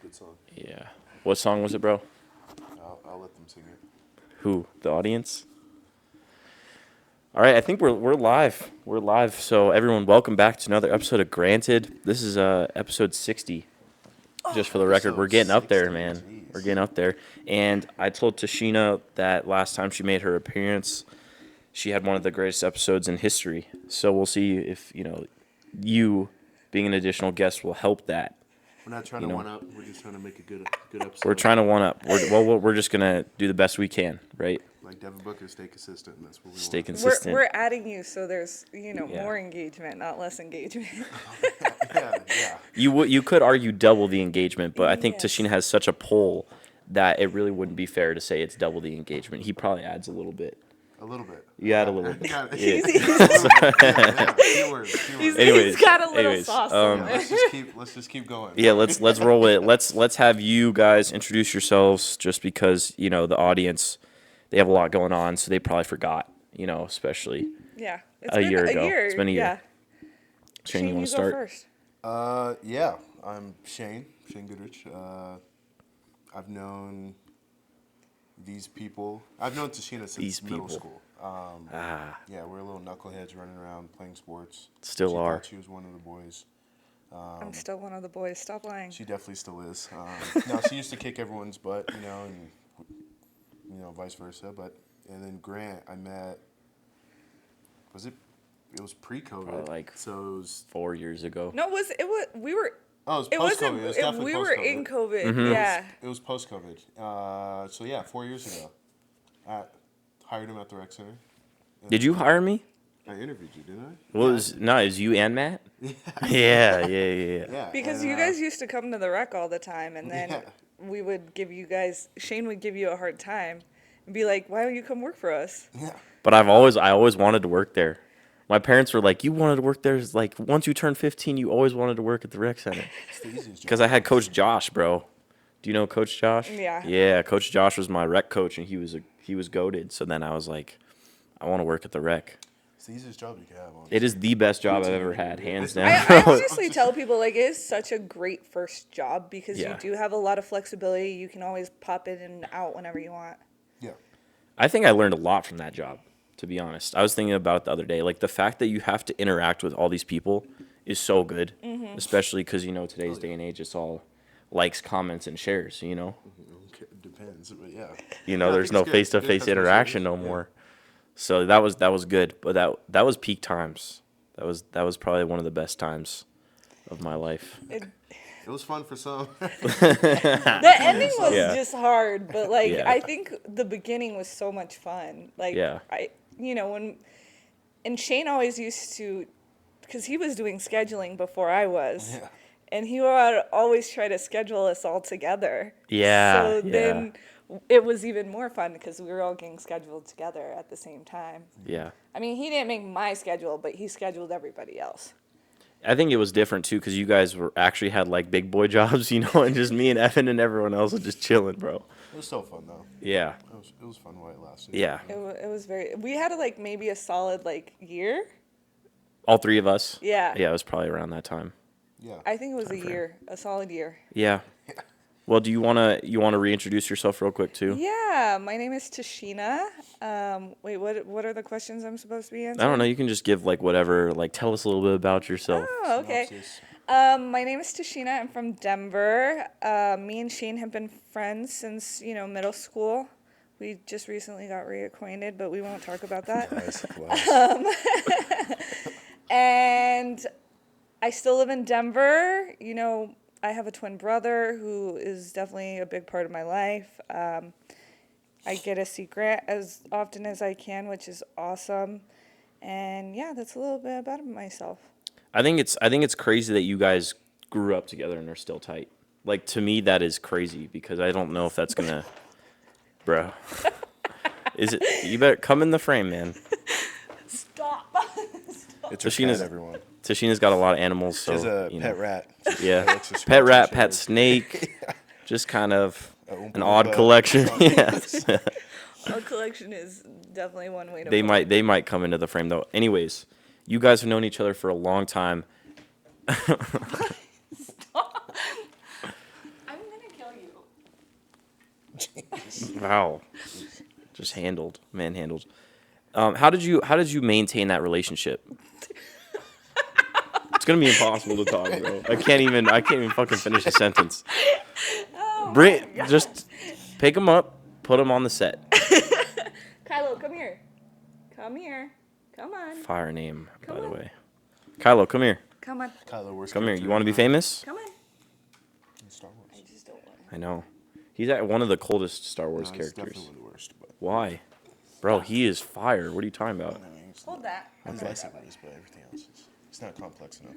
Good song. Yeah. What song was it, bro? I'll let them sing it. Who? The audience? All right, I think we're live. We're live. So everyone, welcome back to another episode of Granted. This is episode 60. Just for the record, we're getting up there, 60, man. jeez. We're getting up there. And I told Tashina that last time she made her appearance, she had one of the greatest episodes in history. So we'll see if, you being an additional guest will help that. We're not trying to one up. We're just trying to make a good episode. We're trying to one up. We're just going to do the best we can, right? Like Devin Booker, stay consistent. And that's what we Stay want. consistent. We're adding you, so there's Yeah. more engagement, not less engagement. Yeah. You could argue double the engagement, but I think Yes. Tashina has such a pull that it really wouldn't be fair to say it's double the engagement. He probably adds a little bit. A little bit. You add a little bit. Yeah. Yeah. Keywords. Anyways, He's got a little anyways, sauce um, in there. Let's just keep going. Yeah, let's roll with it. Let's have you guys introduce yourselves, just because the audience, they have a lot going on, so they probably forgot. Especially Yeah. It's a been year a ago. year. It's been a year. Yeah. Shane, you want go to start? first. Yeah. I'm Shane Goodrich. I've known these people. I've known Tashina since These middle people. school. Yeah, we're little knuckleheads running around playing sports. Still she are. thought she was one of the boys. I'm still one of the boys. Stop lying. She definitely still is. No, she used to kick everyone's butt, and vice versa. And then Grant, I met. It was pre-COVID. Probably like so it was. 4 years ago. No, we were. Oh, it was It post-COVID. wasn't. It was definitely We post-COVID. were in COVID. Mm-hmm. Yeah. It was post-COVID. So yeah, 4 years ago. I hired him at the rec center. Did you hire me? I interviewed you, didn't I? Well, it was you and Matt? Yeah. Yeah. Because and, you guys used to come to the rec all the time, and then Yeah. we would give you guys. Shane would give you a hard time, and be like, "Why don't you come work for us?" Yeah. But I always wanted to work there. My parents were like, "You wanted to work there? It's like once you turned 15, you always wanted to work at the rec center." It's the easiest job. Because I had Coach Josh, bro. Do you know Coach Josh? Yeah. Yeah, Coach Josh was my rec coach, and he was goated. So then I was like, I want to work at the rec. It's the easiest job you can have. Honestly. It is the best job I've ever had, hands down. I honestly tell people like it is such a great first job because Yeah. you do have a lot of flexibility. You can always pop in and out whenever you want. Yeah. I think I learned a lot from that job, to be honest. I was thinking about it the other day. Like, the fact that you have to interact with all these people is so good, especially because, today's day and age, it's all likes, comments, and shares, Okay, it depends, but yeah. There's no face-to-face interaction no more. So that was good, but that was peak times. That was probably one of the best times of my life. It, It was fun for some. the ending was Yeah. just hard, but like Yeah. I think the beginning was so much fun. Like Yeah. and Shane always used to, because he was doing scheduling before I was. Yeah. And he would always try to schedule us all together. Yeah, So yeah. then it was even more fun because we were all getting scheduled together at the same time. Yeah. I mean, he didn't make my schedule, but he scheduled everybody else. I think it was different too because you guys actually had like big boy jobs, and just me and Evan and everyone else was just chilling, bro. It was so fun though. Yeah. It was fun while it lasted. Yeah. It was very. We had maybe a solid year. All three of us. Yeah. Yeah, it was probably around that time. Yeah. I think it was a year, a solid year. Yeah. Well, do you wanna reintroduce yourself real quick too? Yeah, my name is Tashina. Wait, what are the questions I'm supposed to be answering? I don't know. You can just give whatever. Tell us a little bit about yourself. Oh, okay. Synopsis. My name is Tashina. I'm from Denver. Me and Shane have been friends since middle school. We just recently got reacquainted, but we won't talk about that. Nice. And I still live in Denver. I have a twin brother who is definitely a big part of my life. I get to see Grant as often as I can, which is awesome. And yeah, that's a little bit about myself. I think it's crazy that you guys grew up together and are still tight. Like, to me, that is crazy because I don't know if that's gonna, bro. Is it? You better come in the frame, man. Stop. It's her Tashina's- cat, everyone. Tashina's got a lot of animals, so She's a you pet know. rat. Yeah, likes to pet scratch rat, her pet shoulders. snake, just kind of Oompa an odd Loompa. collection. Yes, Our collection is definitely one way to they put it. might come into the frame though. Anyways, you guys have known each other for a long time. I'm gonna Wow. Just manhandled. How did you maintain that relationship? It's gonna be impossible to talk, bro. I can't even fucking finish a sentence. Just pick him up, put him on the set. Kylo, come here. Come here. Come on. Fire name, by the on. way. Kylo, come here. Come on. Kylo, worst Come here. character You want to be ever famous? Come on. in Star Wars. I just don't want I know. He's one of the coldest Star Wars No, he's characters. definitely one of the worst. But Why? Bro, he is fire. What are you talking about? I mean, he's Hold that. His lightsaber is, but everything else is. It's not complex enough.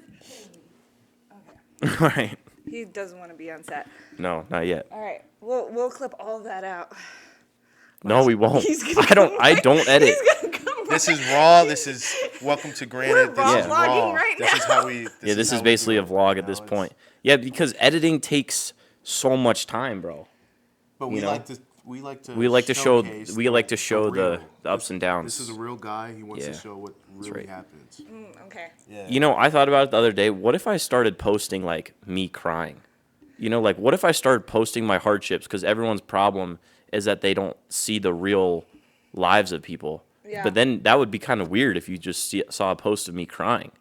Okay. All right. He doesn't want to be on set. No, not yet. All right. We'll clip all of that out. No, we won't. He's gonna I don't edit. He's gonna come back. This is raw. This is welcome to Granted. This We're is vlogging raw. right This is now. how we. This how is we basically do a it. vlog at You this know, point. Yeah, because editing takes so much time, bro. But you we know? like to. We like to. We like to show showcase the real. ups and downs. This is a real guy. He wants Yeah. to show what really right. happens. Okay. Yeah. You know, I thought about it the other day. What if I started posting like me crying? You know, like what if I started posting my hardships? Because everyone's problem is that they don't see the real lives of people. Yeah. But then that would be kind of weird if you just saw a post of me crying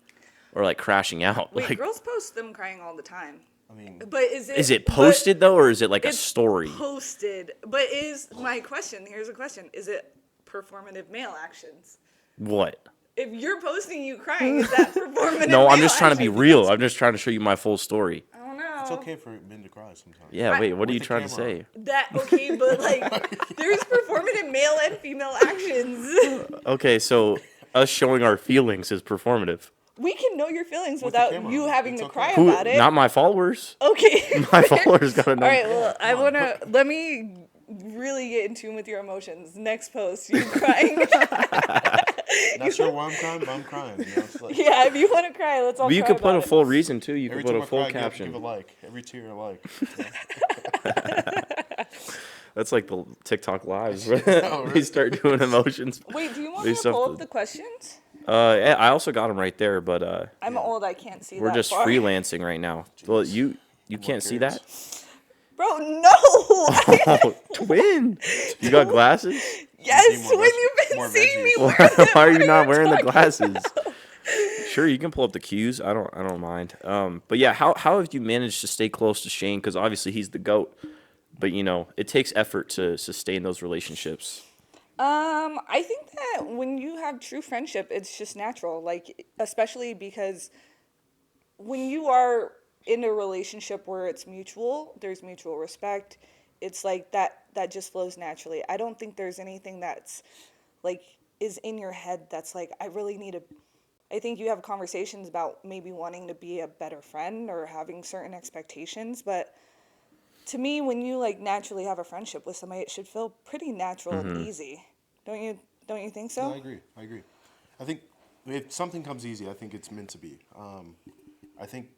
or like crashing out. Wait, like, girls post them crying all the time. I mean, But is it posted though, or is it like a it's story? Posted. But is my question? Here's a question: is it performative male actions? What? If you're posting you crying, is that performative? No, I'm male just trying to be action? real. I'm just trying to show you my full story. I don't know. it's okay for men to cry sometimes. Yeah. Wait. What are With you the trying to camera say? That okay, but like, there's performative male and female actions. Okay, so us showing our feelings is performative. We can know your feelings With the without camera you on. having It's to okay. cry Who? about it. Not my followers. Okay. My followers gotta know. All right. Well, I wanna let me really get in tune with your emotions. Next post, you crying. Not sure why I'm crying, but I'm crying. You know? It's like, Yeah, if you want to cry, let's all. But you cry could put about a it. full reason too. You every could put time a I full cry, caption. give a like. Every tear a like. That's like the TikTok lives Oh, where really? they start doing emotions. Wait, do you want They me to stuff pull the- up the questions? Yeah, I also got them right there, but I'm old. I can't see we're that just far. freelancing right now. Well, you can't see that. Bro, no. Oh, twin. You got glasses? Yes, more when veg- you've been more seeing me veggies. wear them. Why are what you not wearing the talking glasses? about? Sure, you can pull up the cues. I don't mind. But yeah, how have you managed to stay close to Shane? Because obviously he's the GOAT, but you know it takes effort to sustain those relationships. I think that when you have true friendship, it's just natural. Like, especially because when you are in a relationship where it's mutual, there's mutual respect. It's like that just flows naturally. I don't think there's anything that's like is in your head that's like I really need to. I think you have conversations about maybe wanting to be a better friend or having certain expectations, but to me, when you like naturally have a friendship with somebody, it should feel pretty natural and easy. Don't you think so? No, I agree. I think if something comes easy, I think it's meant to be. I think,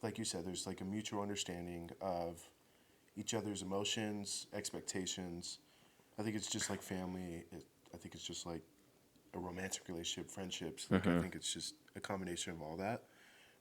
like you said, there's like a mutual understanding of each other's emotions, expectations. I think it's just like family. I think it's just like a romantic relationship, friendships. Like I think it's just a combination of all that,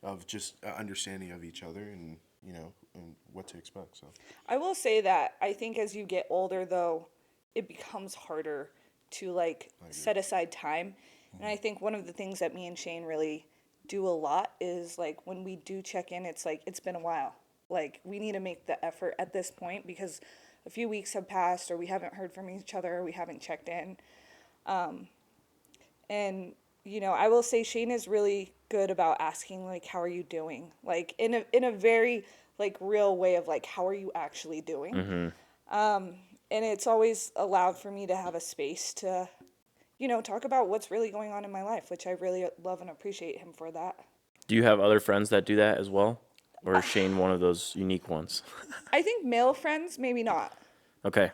of just understanding of each other and you know and what to expect. So I will say that I think as you get older, though, it becomes harder to like set aside time. And I think one of the things that me and Shane really do a lot is like when we do check in, it's like it's been a while. Like we need to make the effort at this point because a few weeks have passed or we haven't heard from each other or we haven't checked in. And you know, I will say Shane is really good about asking like how are you doing? Like in a very like real way of like how are you actually doing? And it's always allowed for me to have a space to, you know, talk about what's really going on in my life, which I really love and appreciate him for that. Do you have other friends that do that as well, or is Shane one of those unique ones? I think male friends, maybe not. Okay.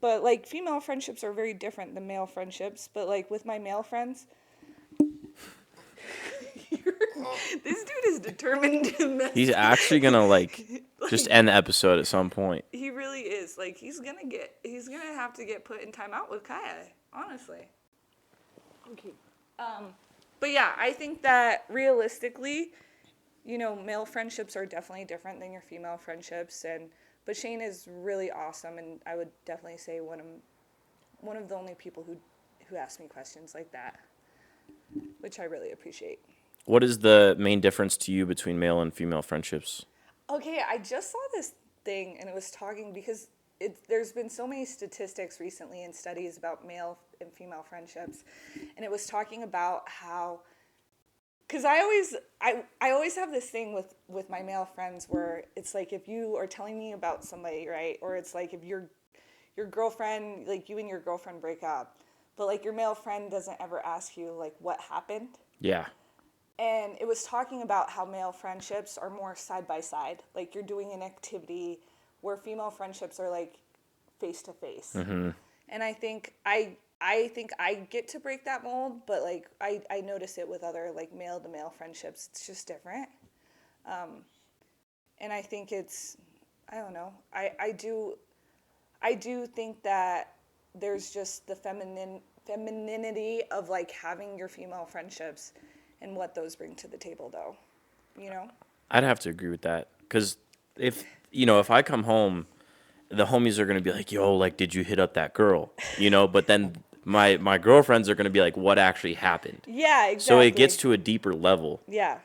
But like female friendships are very different than male friendships. But like with my male friends, this dude is determined to mess. He's actually gonna like just end the episode at some point. He really is. Like he's gonna have to get put in timeout with Kaya, honestly. Okay. But yeah, I think that realistically, male friendships are definitely different than your female friendships, but Shane is really awesome, and I would definitely say one of the only people who ask me questions like that, which I really appreciate. What is the main difference to you between male and female friendships? Okay, I just saw this thing, and it was talking because there's been so many statistics recently and studies about male and female friendships, and it was talking about how, because I always have this thing with my male friends where it's like if you are telling me about somebody, right, or it's like if your girlfriend, like you and your girlfriend break up, but like your male friend doesn't ever ask you like what happened. Yeah. And it was talking about how male friendships are more side by side. Like you're doing an activity where female friendships are like face to face. And I think I get to break that mold, but like I notice it with other like male to male friendships. It's just different. And I think I don't know. I do think that there's just the femininity of like having your female friendships and what those bring to the table, though, I'd have to agree with that because if I come home, the homies are gonna be like, "Yo, like, did you hit up that girl?" But then my girlfriends are gonna be like, "What actually happened?" Yeah, exactly. So it gets to a deeper level. Yeah.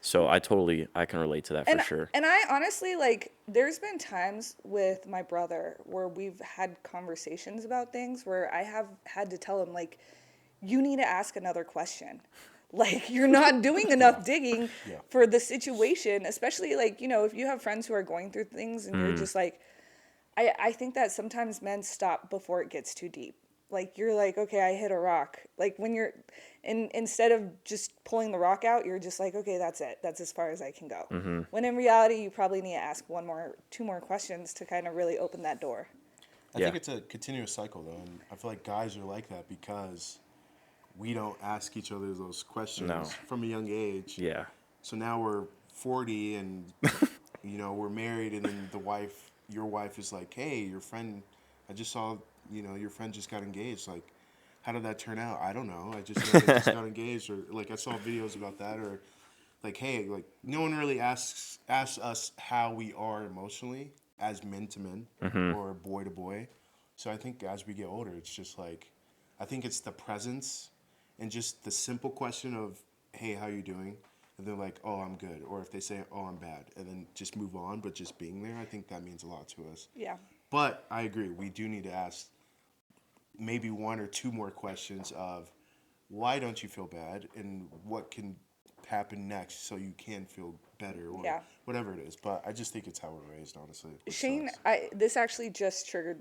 So I can relate to that for sure. And I honestly, like, there's been times with my brother where we've had conversations about things where I have had to tell him, like, you need to ask another question. Like, you're not doing enough digging for the situation, especially, like, if you have friends who are going through things and you're just like, I think that sometimes men stop before it gets too deep. Like, you're like, okay, I hit a rock. Like, when you're, instead of just pulling the rock out, you're just like, okay, that's it. That's as far as I can go. When in reality, you probably need to ask two more questions to kind of really open that door. I think it's a continuous cycle, though, and I feel like guys are like that because we don't ask each other those questions from a young age. Yeah. So now we're 40 and, we're married, and then your wife is like, hey, your friend, I just saw, your friend just got engaged. Like, how did that turn out? I don't know. I just know they just got engaged, or like I saw videos about that, or like, hey, like no one really asks us how we are emotionally as men to men or boy to boy. So I think as we get older, it's just like, I think it's the presence and just the simple question of, hey, how you doing? And they're like, oh, I'm good. Or if they say, oh, I'm bad, and then just move on, but just being there, I think that means a lot to us. Yeah. But I agree, we do need to ask maybe one or two more questions of why don't you feel bad and what can happen next so you can feel better or whatever it is. But I just think it's how we're raised, honestly. Shane, this actually just triggered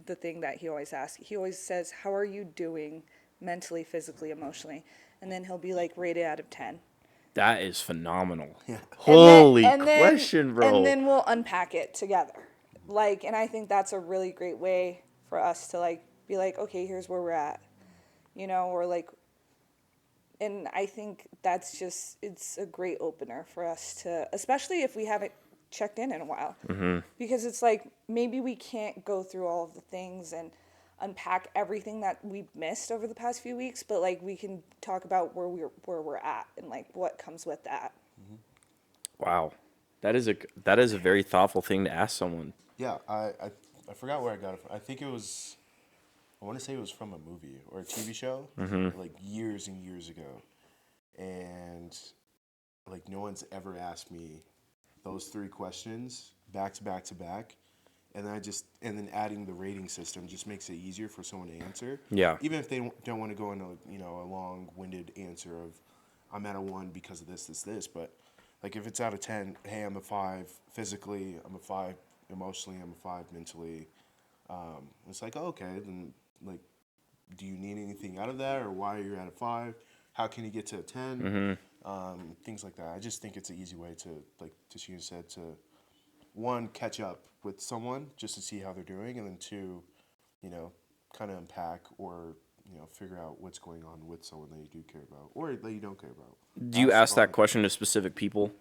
the thing that he always asks. He always says, how are you doing mentally, physically, emotionally? And then he'll be like, rated out of 10. That is phenomenal. Yeah. Holy question, bro. And then we'll unpack it together. Like, and I think that's a really great way for us to like be like, okay, here's where we're at, or like, and I think that's it's a great opener for us to, especially if we haven't checked in a while, because it's like, maybe we can't go through all of the things and unpack everything that we've missed over the past few weeks, but like we can talk about where we're at and like what comes with that. Wow. That is a very thoughtful thing to ask someone. Yeah, I forgot where I got it from. I want to say it was from a movie or a TV show, like years and years ago. And like no one's ever asked me those three questions back to back to back. And then adding the rating system just makes it easier for someone to answer. Yeah. Even if they don't want to go into a long-winded answer of I'm at a 1 because of this. But like if it's out of 10, hey, I'm a 5 physically, I'm a 5 emotionally, I'm a 5 mentally. It's like, oh, okay, then like, do you need anything out of that, or why are you at a 5? How can you get to a 10? Things like that. I just think it's an easy way to, like Tashina said, to one, catch up with someone just to see how they're doing, and then two, kind of unpack or figure out what's going on with someone that you do care about or that you don't care about. Do you ask that question to specific people?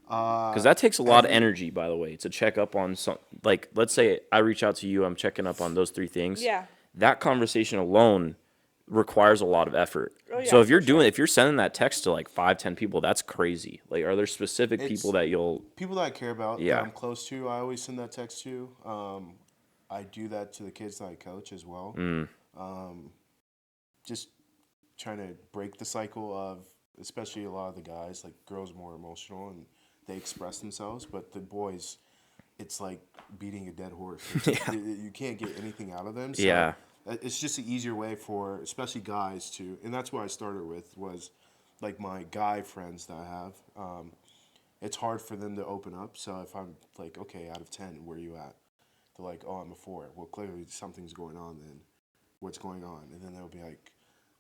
Because that takes a lot of energy, by the way, to check up on some. Like, let's say I reach out to you, I'm checking up on those 3 things. Yeah. That conversation alone requires a lot of effort. Oh, So yeah, if you're for sure. if you're sending that text to like 5-10 people, that's crazy. Like, are there specific It's- people that you'll? People that I care about, Yeah. that I'm close to, I always send that text to. I do that to the kids that I coach as well. Just trying to break the cycle of, especially a lot of the guys, like girls are more emotional and they express themselves, but the boys, it's like beating a dead horse. You can't get anything out of them. So Yeah. it's just an easier way for, especially guys to, and that's what I started with, was like my guy friends that I have. It's hard for them to open up. So if I'm like, okay, out of 10, where are you at? They're like, oh, I'm a 4. Well, clearly something's going on then. What's going on? And then they'll be like,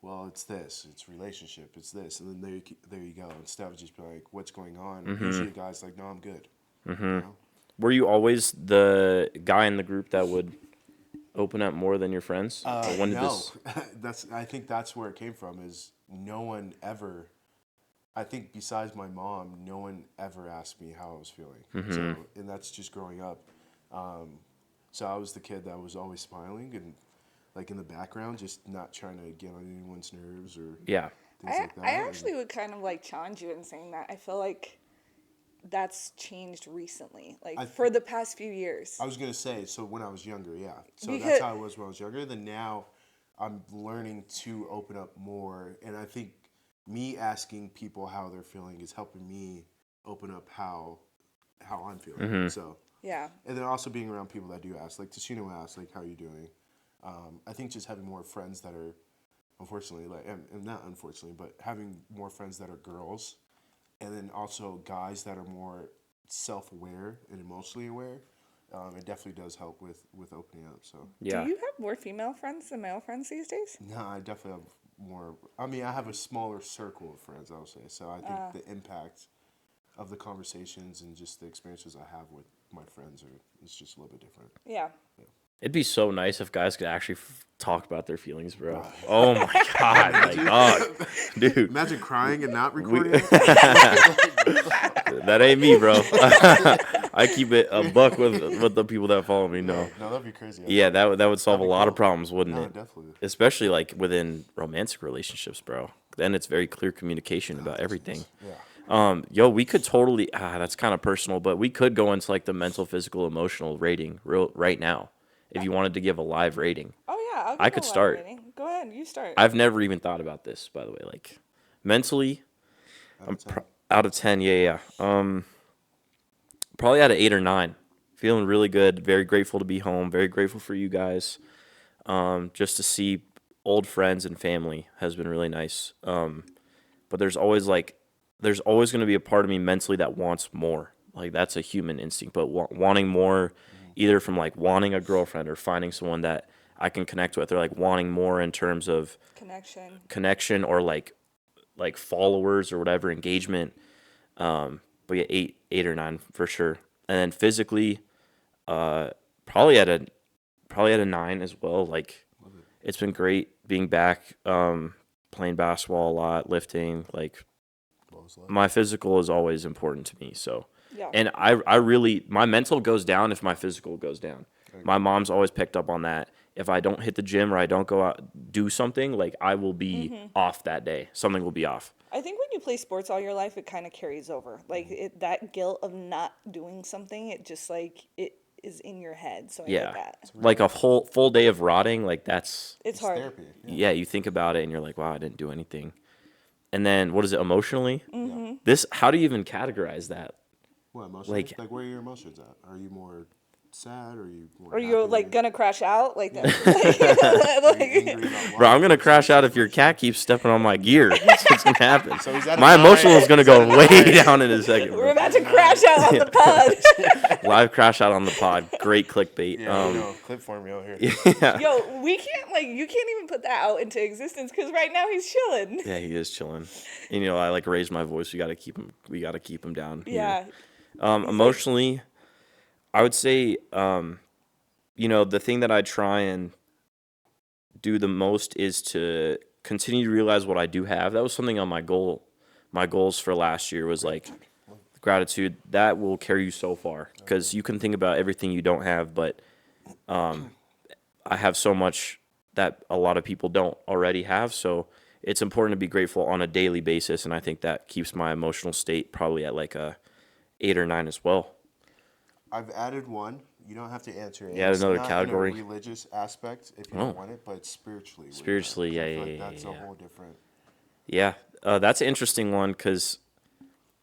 well, it's this, it's relationship, it's this. And then there you go. Instead of just be like, what's going on? Usually a guy's like, no, I'm good. You know? Were you always the guy in the group that would open up more than your friends? Or when did No, this? I think that's where it came from. Is no one ever. I think besides my mom, no one ever asked me how I was feeling. So, and that's just growing up. So I was the kid that was always smiling and like in the background, just not trying to get on anyone's nerves or Yeah. things like that. I actually would kind of like challenge you in saying that. I feel like that's changed recently, like for the past few years. I was gonna say, so when I was younger, yeah. So Because- that's how I was when I was younger. Then now, I'm learning to open up more, and I think me asking people how they're feeling is helping me open up how I'm feeling. So Yeah. and then also being around people that do ask, like Tashina will ask, like, how are you doing? I think just having more friends that are, unfortunately, like, and not unfortunately, but having more friends that are girls, and then also guys that are more self-aware and emotionally aware, it definitely does help with opening up. So Yeah. Do you have more female friends than male friends these days? no, I definitely have more. I mean, I have a smaller circle of friends, I would say. So I think the impact of the conversations and just the experiences I have with my friends is just a little bit different. Yeah. It'd be so nice if guys could actually talk about their feelings, bro. Oh my god, like, dog, dude, Imagine crying and not recording. that ain't me, bro. I keep it a buck with the people that follow me. No, No, that'd be crazy. yeah, that would solve a That'd be lot of cool. problems, wouldn't No, it? definitely. Especially like within romantic relationships, bro. Then it's very clear communication about everything. Yeah. Yo, we could totally. That's kind of personal, but we could go into like the mental, physical, emotional rating right now, if you wanted to give a live rating. Oh yeah. I'll I give could a live start. rating. Go ahead. You start. I've never even thought about this, by the way. Like mentally, Out of 10. out of 10, yeah. Probably out of 8 or 9. Feeling really good. Very grateful to be home. Very grateful for you guys. Just to see old friends and family has been really nice. But there's always going to be a part of me mentally that wants more. Like that's a human instinct, but wanting more, either from like wanting a girlfriend or finding someone that I can connect with, or like wanting more in terms of connection or like followers or whatever, engagement. But yeah, 8 or 9 for sure. And then physically, probably at a 9 as well. Like it's been great being back, playing basketball a lot, lifting. Like my physical is always important to me. So, Yeah. and I really, my mental goes down if my physical goes down. My mom's always picked up on that. If I don't hit the gym or I don't go out do something, like I will be off that day. Something will be off. I think when you play sports all your life, it kind of carries over. Like that guilt of not doing something, it just like it is in your head. So I Yeah, get that. like a full day of rotting, like that's It's hard. Therapy. yeah. You think about it and you're like, wow, I didn't do anything. And then what is it emotionally? This, how do you even categorize that? What emotionally? Like- Like where are your emotions at? Are you more sad? Or are you more Or you're happy? like gonna crash out like that. Are you angry about Bro, life? I'm gonna crash out if your cat keeps stepping on my gear. That's what's gonna happen. So is that a My 9? emotional is gonna go way down in a second. We're Bro. about to crash out on the pod. Live crash out on the pod. Great clickbait. Yeah, I know. Clip for me out here. Yo, we can't you can't even put that out into existence because right now he's chilling. Yeah, he is chilling. And you know, I like raise my voice. We gotta keep him down. Here. Yeah. Emotionally, I would say, you know, the thing that I try and do the most is to continue to realize what I do have. That was something on my goals for last year was like gratitude. That will carry you so far because you can think about everything you don't have, but I have so much that a lot of people don't already have. So it's important to be grateful on a daily basis, and I think that keeps my emotional state probably at like a 8 or 9 as well. I've added one. You don't have to answer it. You add It's another not category? in a religious aspect if you Oh. don't want it, but spiritually. where you're at. Spiritually, 'Cause yeah, I feel yeah, like yeah, that's yeah, a yeah. whole different. Yeah, that's an interesting one because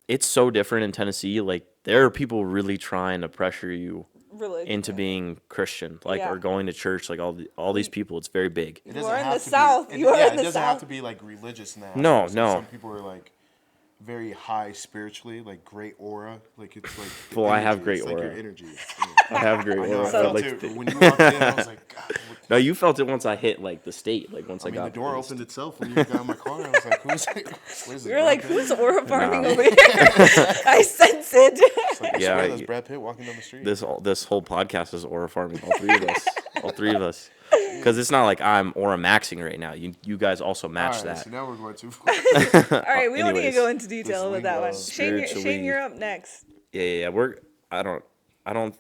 it's so different in Tennessee. Like there are people really trying to pressure you Religion. into being Christian, like Yeah. or going to church. Like all these people, it's very big. It You doesn't are in have the to South. Be, You are yeah, in the it doesn't have South. to be like religious in that No, aspect. Like, no. some people are like very high spiritually, like great aura. Like it's like the Well, I have energy. great It's like aura. your energy. I have great I know. aura. I I'd felt like it to- when you walked in. I was like, God. No, you felt it once I hit like the state. Like once I I mean, got the door placed. opened itself when you got in my car. I was like, "Who's? What is this?" We were Brad like, Pitt? who's aura farming Nah. over here? I sense it. It's like, I Yeah, swear that's I- Brad Pitt walking down the street. This whole podcast is aura farming. All three of us. All three of us. Because it's not like I'm aura maxing right now. You guys also match All right, that. so now we're going too far. All right, we don't need to Anyways, go into detail with that one. lingo. Shane, you're up next. Yeah. I don't think I'm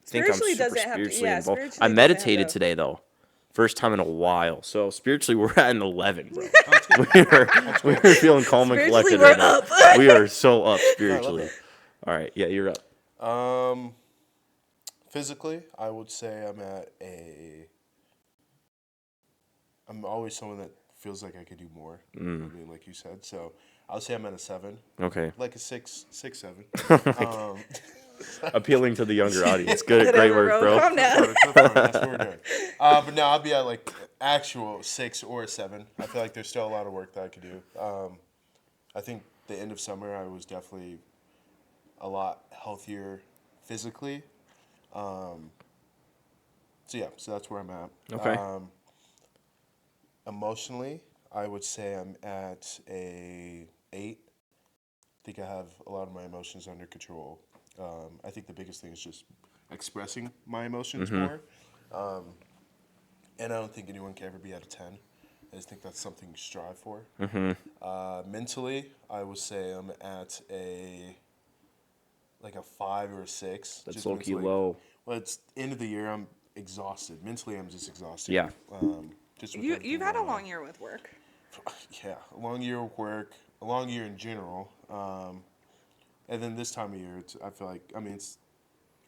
Spiritually super doesn't have to- spiritually yeah, involved. spiritually I doesn't have meditated to- today though. First time in a while. So spiritually we're at an 11, bro. That's good. we are feeling calm and Spiritually, collected we're right now. up. We are so up spiritually. it. All right, yeah, you're up. Physically, I would say I'm always someone that feels like I could do more. I mean, like you said. So I would say I'm at a 7, Okay. like a 6, 7. Appealing to the younger audience. Good, great Whatever, work, bro. Calm down. That's what we're doing. But now I'll be at like actual 6 or a 7. I feel like there's still a lot of work that I could do. I think the end of summer I was definitely a lot healthier physically. So that's where I'm at. Okay. Emotionally, I would say I'm at a 8. I think I have a lot of my emotions under control. I think the biggest thing is just expressing my emotions more. And I don't think anyone can ever be at a 10. I just think that's something you strive for. Mentally, I would say I'm at a 5 or a 6. That's just low-key mentally. low. Well, it's end of the year. I'm exhausted. Mentally, I'm just exhausted. Yeah. Just with You've everything had a going on. long year with work. Yeah, a long year of work, a long year in general. And then this time of year, I feel like,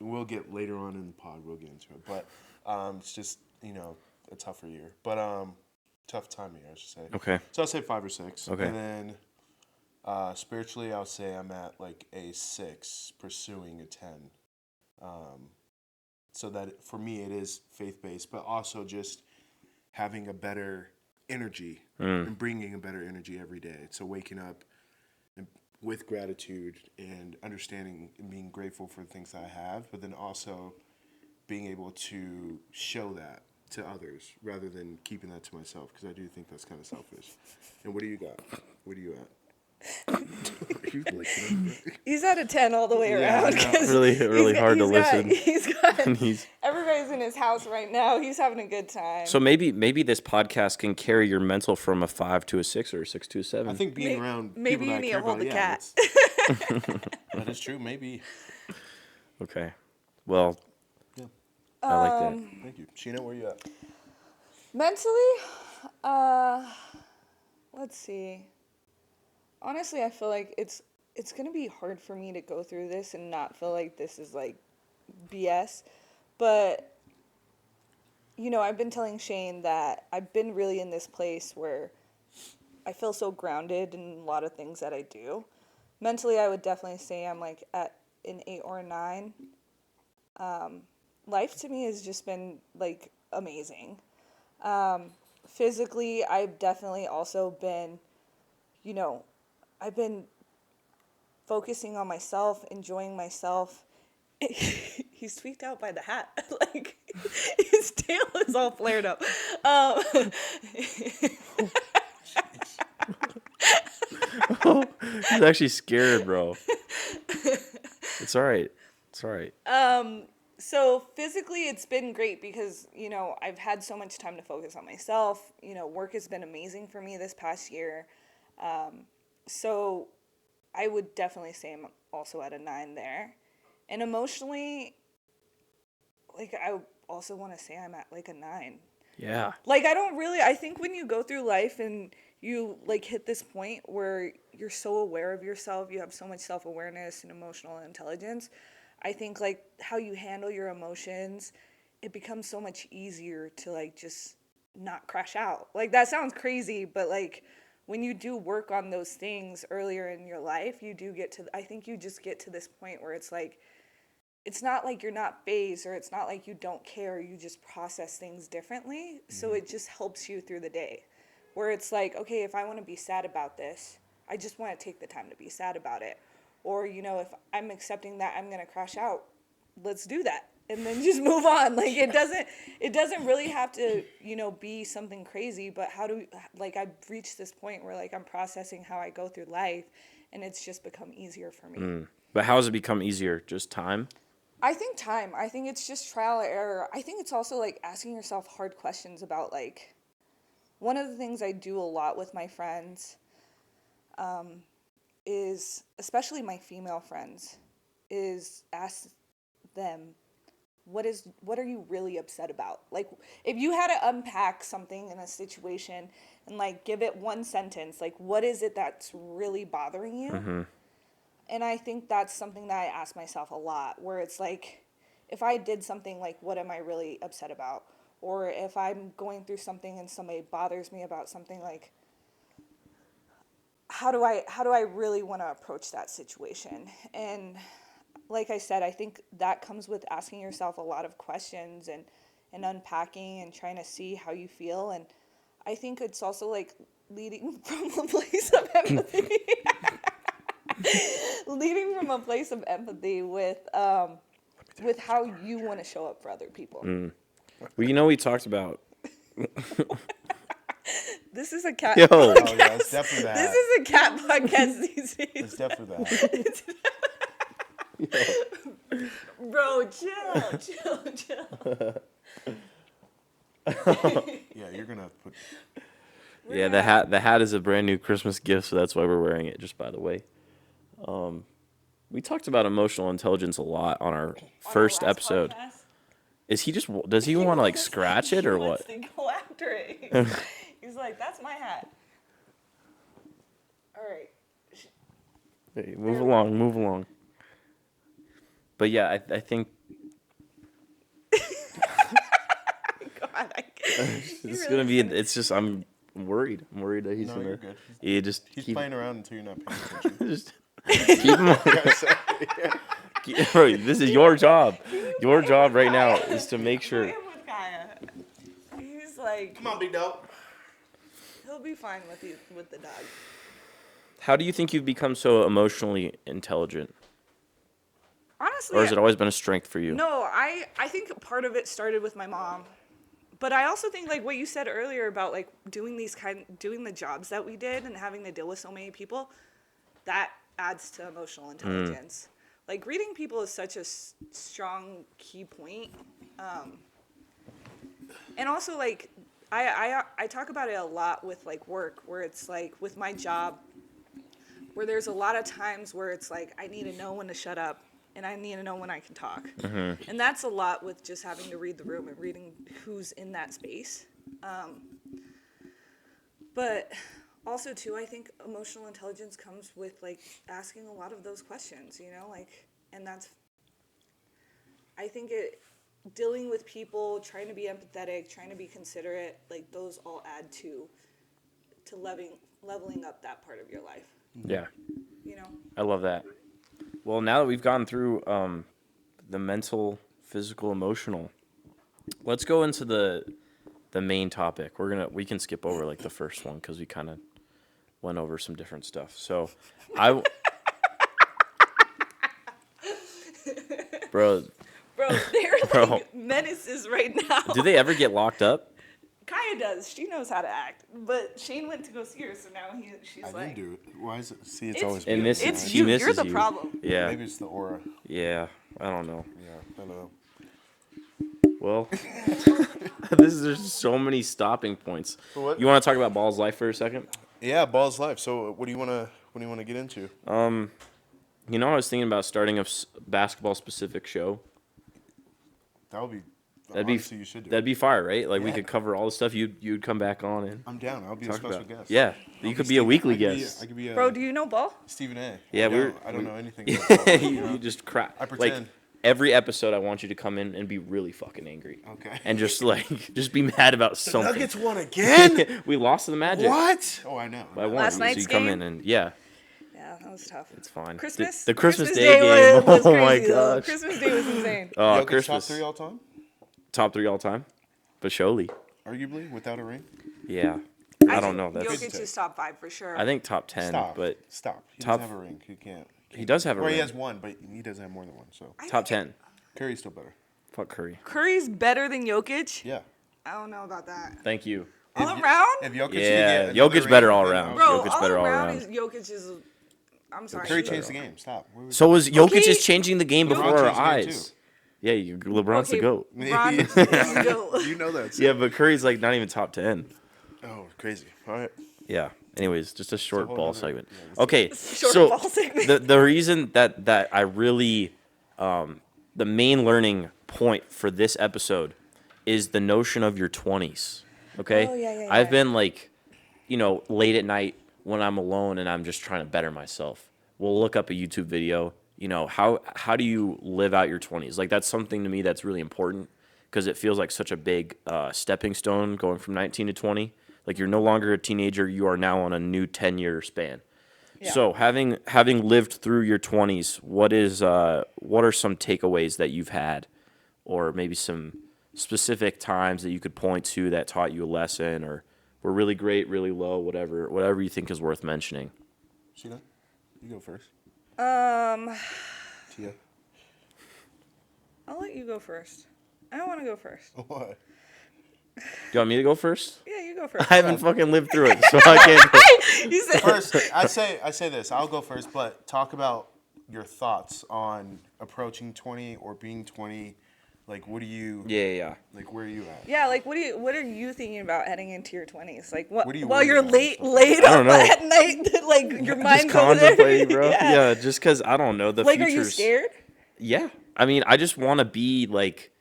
we'll get later on in the pod, we'll get into it. But it's just, a tougher year. But tough time of year, I should say. Okay. So I'll say 5 or 6. Okay. And then spiritually, I'll say I'm at like a 6, pursuing a 10. So that for me, it is faith-based, but also just having a better energy and bringing a better energy every day. So waking up with gratitude and understanding and being grateful for the things that I have, but then also being able to show that to others rather than keeping that to myself, because I do think that's kind of selfish. And what do you got? What are you at? He's at a 10 all the way Yeah, I around. know. 'Cause Really hard to listen. He's got He's- everybody's in his house right now. He's having a good time. So maybe this podcast can carry your mental from a 5 to a 6 or a 6 to a 7. I think being around maybe people you that I need care to hold about, the yeah, cat. that is true. Maybe. Okay. Well, Yeah. I like that. Thank you, Sheena. Where you at? Mentally, let's see. Honestly, I feel like it's gonna be hard for me to go through this and not feel like this is like BS. But I've been telling Shane that I've been really in this place where I feel so grounded in a lot of things that I do. Mentally, I would definitely say I'm like at an 8 or a 9. Life to me has just been like amazing. Physically, I've definitely also been, I've been focusing on myself, enjoying myself. He's tweaked out by the hat. Like, his tail is all flared up. He's actually scared, bro. It's all right. It's all right. So physically, it's been great because, I've had so much time to focus on myself. Work has been amazing for me this past year. So I would definitely say I'm also at a 9 there. And emotionally, like, I also want to say I'm at like a 9. Yeah. Like, I think when you go through life and you, like, hit this point where you're so aware of yourself, you have so much self-awareness and emotional intelligence, I think, like, how you handle your emotions, it becomes so much easier to, like, just not crash out. Like, that sounds crazy, but, like, when you do work on those things earlier in your life, I think you just get to this point where it's like, it's not like you're not phased or it's not like you don't care. You just process things differently. So it just helps you through the day. Where it's like, okay, if I want to be sad about this, I just want to take the time to be sad about it. Or, if I'm accepting that I'm going to crash out, let's do that. And then just move on. Like, it doesn't really have to, be something crazy, but I've reached this point where, like, I'm processing how I go through life and it's just become easier for me. But how has it become easier? Just time? I think time. I think it's just trial and error. I think it's also like asking yourself hard questions about, like, one of the things I do a lot with my friends is, especially my female friends, is ask them, what are you really upset about? Like, if you had to unpack something in a situation and, like, give it one sentence, like, what is it that's really bothering you? Mm-hmm. And I think that's something that I ask myself a lot, where it's like, if I did something, like, what am I really upset about? Or if I'm going through something and somebody bothers me about something, like, how do I really want to approach that situation? And like I said, I think that comes with asking yourself a lot of questions and unpacking and trying to see how you feel. And I think it's also, like, leading from a place of empathy. Leading from a place of empathy with how you want to show up for other people. Well, we talked about. This is a cat Yo. podcast. Oh, yeah, it's definitely that. This is a cat podcast these days. It's definitely that. Bro, chill. Yeah, you're going to put... Yeah, the hat is a brand new Christmas gift, so that's why we're wearing it, just by the way. We talked about emotional intelligence a lot on our first episode. Does he want to, like, scratch it or what? He wants to go after it. He's like, that's my hat. All right. Hey, move along. But yeah, I think God, it's gonna be. It's just I'm worried. I'm worried that he's No, gonna. you're good. Yeah, just He's keep, playing around until you're not paying attention. just keep him. Bro, this is your job. Your job right now is to make sure. I am with Kaya. He's like, Come on, big dog. he'll be fine with the dog. How do you think you've become so emotionally intelligent? Honestly, Or has it always been a strength for you? no, I think part of it started with my mom. But I also think, like, what you said earlier about, like, doing the jobs that we did and having to deal with so many people, that adds to emotional intelligence. Like, reading people is such a strong key point. And also, like, I talk about it a lot with, like, work, where it's like with my job, where there's a lot of times where it's like I need to know when to shut up and I need to know when I can talk. And that's a lot with just having to read the room and reading who's in that space. But also, too, I think emotional intelligence comes with, like, asking a lot of those questions, like, and that's, I think dealing with people, trying to be empathetic, trying to be considerate, like, those all add to leveling up that part of your life. Yeah. You know? I love that. Well, now that we've gone through the mental, physical, emotional, let's go into the main topic. We can skip over, like, the first one because we kind of went over some different stuff. So, bro, They're like menaces right now. do they ever get locked up? Kaya does. She knows how to act. But Shane went to go see her, so now she's I like... didn't do it. Why is it? See, it's It's always you. been misses- It's he you. misses You're the you. problem. Yeah. Maybe it's the aura. Yeah. I don't know. Yeah, I don't know. Well, there's so many stopping points. For what? You want to talk about Ball's life for a second? Yeah, ball's life. So, what do you want to get into? I was thinking about starting a basketball specific show. That would be Honestly, you should do that'd it. be fire, right? Like we Yeah. could cover all the stuff. You'd come back on and I'm down. I'll be a talk special about. guest. Yeah, I'll you could be a Stephen- weekly I could be- guest. I could be a Bro, do you know ball? Stephen A. Yeah, I don't know anything. you, About ball, you know? you just cry. I Like pretend. every episode, I want you to come in and be really fucking angry. Okay. And just like just be mad about something. Nuggets won again. We lost to the Magic. What? Oh, I know. By one. Last So night's you come game? in and yeah, Yeah, that was tough. it's fine. Christmas? The Christmas Day game. was Oh my crazy, though. gosh. Christmas Day was insane. Oh, Jokic Christmas. top 3 all time, Top 3 all time. But surely. arguably without a ring. Yeah. I don't know. That's Jokic is top 5 for sure. I think top 10, Stop. but Stop. He top- doesn't have a ring. He can't. he does have a Well, ring. he has one, but he doesn't have more than one. So Top 10. Curry's still better. Fuck Curry. Curry's better than Jokic? Yeah. I don't know about that. Thank you. All If- around? If Jokic Yeah, could get another Jokic ring, better all then around. I'll- Bro, Jokic's all better all around around. is Jokic is. I'm sorry. Curry changed the game. Stop. Where was So was Jokic Okay. is changing the game before LeBron our changed the game, eyes. Yeah, LeBron's the Okay, GOAT. Bron is the GOAT. You know that. Yeah, but Curry's like not even top 10. Oh, crazy. All right. Yeah. Anyways, just a short whole ball other- segment. yeah, let's Okay, Short so ball segment. the reason that I really the main learning point for this episode is the notion of your 20s. Okay? Oh, yeah, I've yeah. been like, late at night when I'm alone and I'm just trying to better myself. We'll look up a YouTube video. How do you live out your 20s? Like that's something to me that's really important because it feels like such a big stepping stone going from 19 to 20. Like you're no longer a teenager, you are now on a new 10-year span. Yeah. So having lived through your 20s, what are some takeaways that you've had, or maybe some specific times that you could point to that taught you a lesson, or were really great, really low, whatever you think is worth mentioning. Sheena, you go first. Tia. I'll let you go first. I don't want to go first. What? You want me to go first? Yeah, you go first. I haven't fucking lived through it, so I can't. You said First, I say this. I'll go first, but talk about your thoughts on approaching 20 or being 20. Like, what do you? Yeah. Like, where are you at? Yeah, like what are you thinking about heading into your 20s? Like what What are you while worried you're about? laid I don't up know. at night, like your Just mind goes contemplating, bro. yeah. Yeah, just because I don't know the Like, future's. are you scared? Yeah. I mean, I just want to be like,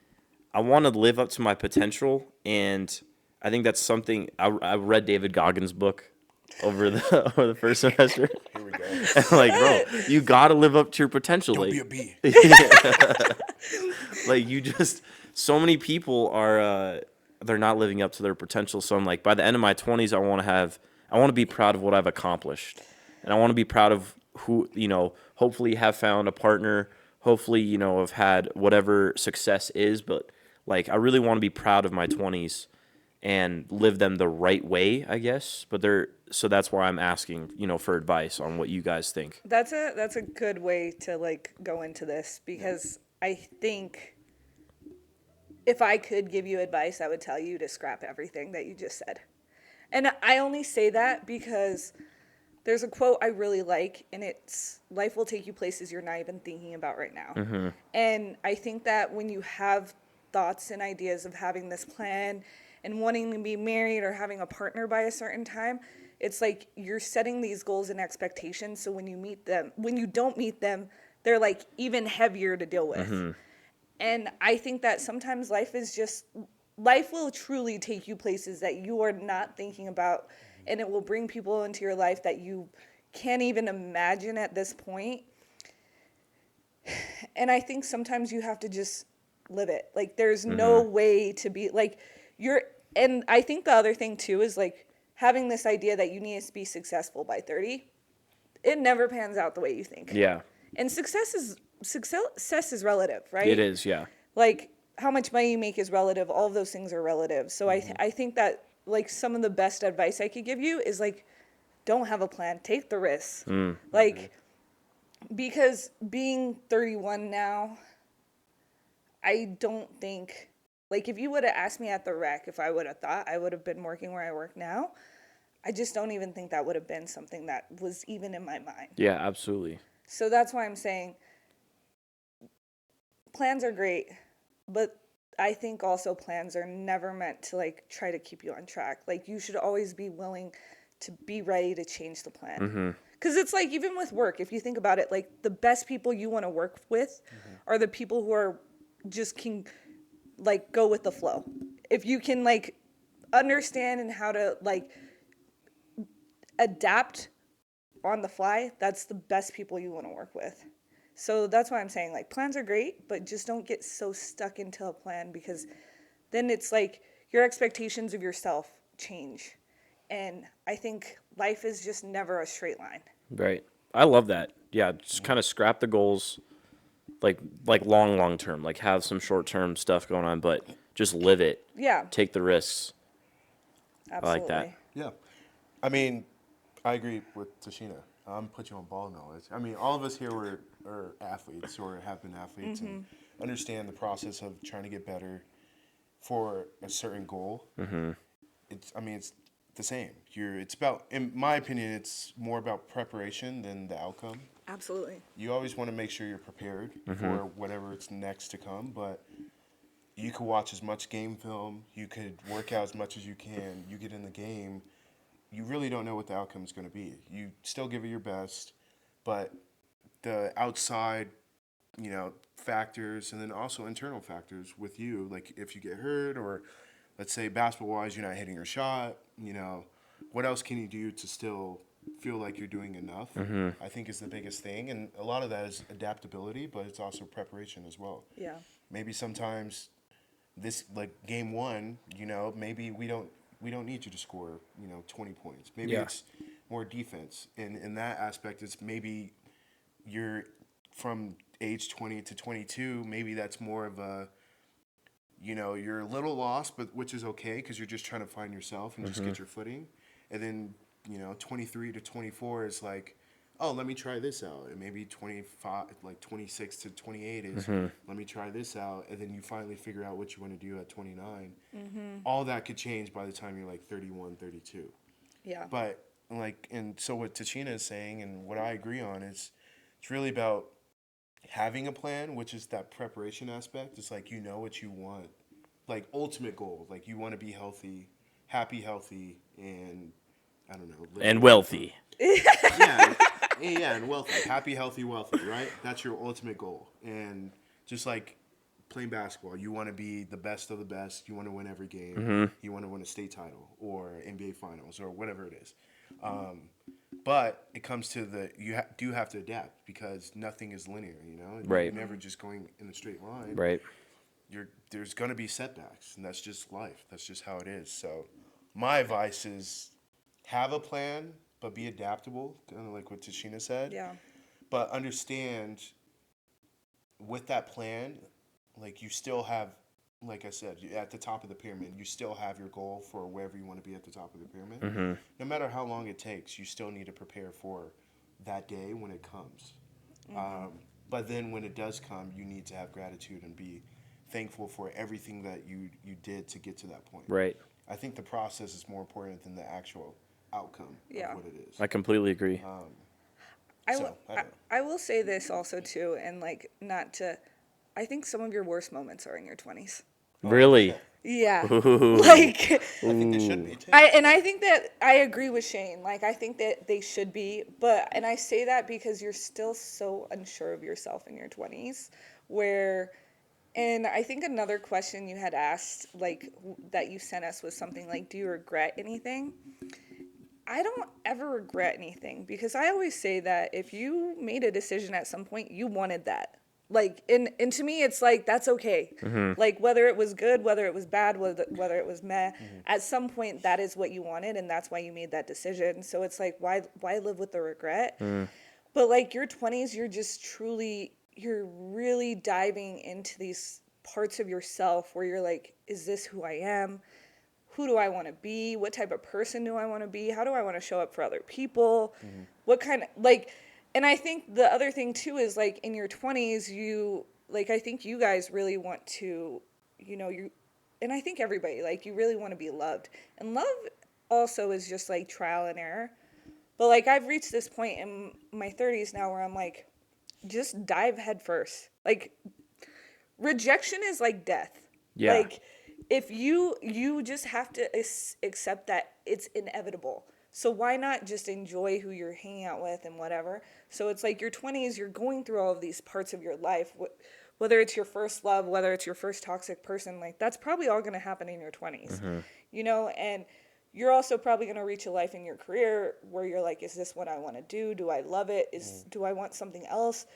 I want to live up to my potential. And I think that's something I read David Goggins' book over the first semester. Here we go. And like, bro, you got to live up to your potential. Don't Like, be a bee. like you just, so many people are, they're not living up to their potential. So I'm like, by the end of my 20s, I want to be proud of what I've accomplished. And I want to be proud of who, hopefully have found a partner, hopefully, have had whatever success is. But like, I really want to be proud of my 20s and live them the right way, I guess. So that's why I'm asking, for advice on what you guys think. That's a good way to like go into this, because I think if I could give you advice, I would tell you to scrap everything that you just said. And I only say that because there's a quote I really like, and it's, life will take you places you're not even thinking about right now. Mm-hmm. And I think that when you have thoughts and ideas of having this plan and wanting to be married or having a partner by a certain time, it's like you're setting these goals and expectations. So when you don't meet them, they're like even heavier to deal with. Mm-hmm. And I think that sometimes life will truly take you places that you are not thinking about, and it will bring people into your life that you can't even imagine at this point. And I think sometimes you have to just live it. Like there's no way to be like and I think the other thing too is like having this idea that you need to be successful by 30. It never pans out the way you think. Yeah, And success is relative, right? it is. Yeah. Like how much money you make is relative. All of those things are relative. So I think that like some of the best advice I could give you is like, don't have a plan. Take the risk. Like, because being 31 now, I don't think, like if you would have asked me at the rec, if I would have thought I would have been working where I work now, I just don't even think that would have been something that was even in my mind. Yeah, absolutely. So that's why I'm saying plans are great, but I think also plans are never meant to like try to keep you on track. Like you should always be willing to be ready to change the plan. Because it's like even with work, if you think about it, like the best people you want to work with are the people who are just can like go with the flow. If you can like understand and how to like adapt on the fly, that's the best people you want to work with. So that's why I'm saying like plans are great, but just don't get so stuck into a plan, because then it's like your expectations of yourself change. And I think life is just never a straight line. Right. I love that. Yeah, just kind of scrap the goals, like long term. Like have some short term stuff going on, but just live it. Yeah, Take the risks. absolutely. like that. Yeah. I mean, I agree with Tashina. I'm put you on ball knowledge. I mean, all of us here are athletes or have been athletes and understand the process of trying to get better for a certain goal. It's the same. It's about, in my opinion, it's more about preparation than the outcome. Absolutely. You always want to make sure you're prepared for whatever it's next to come, but you could watch as much game film, you could work out as much as you can, you get in the game, you really don't know what the outcome is going to be. You still give it your best, but the outside, factors and then also internal factors with you, like if you get hurt or let's say basketball-wise, you're not hitting your shot, what else can you do to still feel like you're doing enough? I think is the biggest thing, and a lot of that is adaptability, but it's also preparation as well. Yeah. Maybe sometimes this like game one, maybe we don't need you to score, 20 points. Maybe Yeah. it's more defense. And in that aspect, it's maybe you're from age 20 to 22, maybe that's more of a, you're a little lost, but which is okay because you're just trying to find yourself and just get your footing. And then, 23 to 24 is like, oh, let me try this out. And maybe 25, like 26 to 28 is, let me try this out. And then you finally figure out what you want to do at 29. All that could change by the time you're like 31, 32. Yeah. But and so what Tashina is saying and what I agree on is it's really about having a plan, which is that preparation aspect. It's like, what you want, like ultimate goal. Like you want to be healthy, healthy, and I don't know. And wealthy. Yeah, and wealthy. Happy, healthy, wealthy, right? That's your ultimate goal. And just like playing basketball, you want to be the best of the best. You want to win every game. You want to win a state title or NBA finals or whatever it is. But it comes to you do have to adapt because nothing is linear, Right. You're never just going in a straight line. Right. There's going to be setbacks, and that's just life. That's just how it is. So my advice is have a plan, but be adaptable, kind of like what Tashina said. Yeah. But understand with that plan, like you still have, like I said, at the top of the pyramid, you still have your goal for wherever you want to be at the top of the pyramid. No matter how long it takes, you still need to prepare for that day when it comes. But then when it does come, you need to have gratitude and be thankful for everything that you did to get to that point. Right. I think the process is more important than the actual outcome of what it is. I completely agree. I will say this also too, and like not to, I think some of your worst moments are in your 20s. Really? Yeah. Ooh. Like I think they should be too. I think that I agree with Shane. Like I think that they should be, and I say that because you're still so unsure of yourself in your 20s, and I think another question you had asked, like that you sent us, was something like, do you regret anything? I don't ever regret anything, because I always say that if you made a decision at some point, you wanted that. Like, and to me, it's like, that's okay. Like, whether it was good, whether it was bad, whether it was meh, at some point, that is what you wanted, and that's why you made that decision. So it's like, why live with the regret? But like your 20s, you're really diving into these parts of yourself where you're like, is this who I am? Who do I want to be? What type of person do I want to be? How do I want to show up for other people? What kind of, like, and I think the other thing too is like in your 20s, I think you guys really want to, and I think everybody, like, you really want to be loved. And love also is just like trial and error. But like I've reached this point in my 30s now where I'm like, just dive head first. Like, rejection is like death. Yeah. Like, if you just have to accept that it's inevitable. So why not just enjoy who you're hanging out with and whatever? So it's like your 20s, you're going through all of these parts of your life whether it's your first love, whether it's your first toxic person, like that's probably all going to happen in your 20s, you know, and you're also probably going to reach a life in your career where you're like, is this what I want to do? Do I love it? Do I want something else?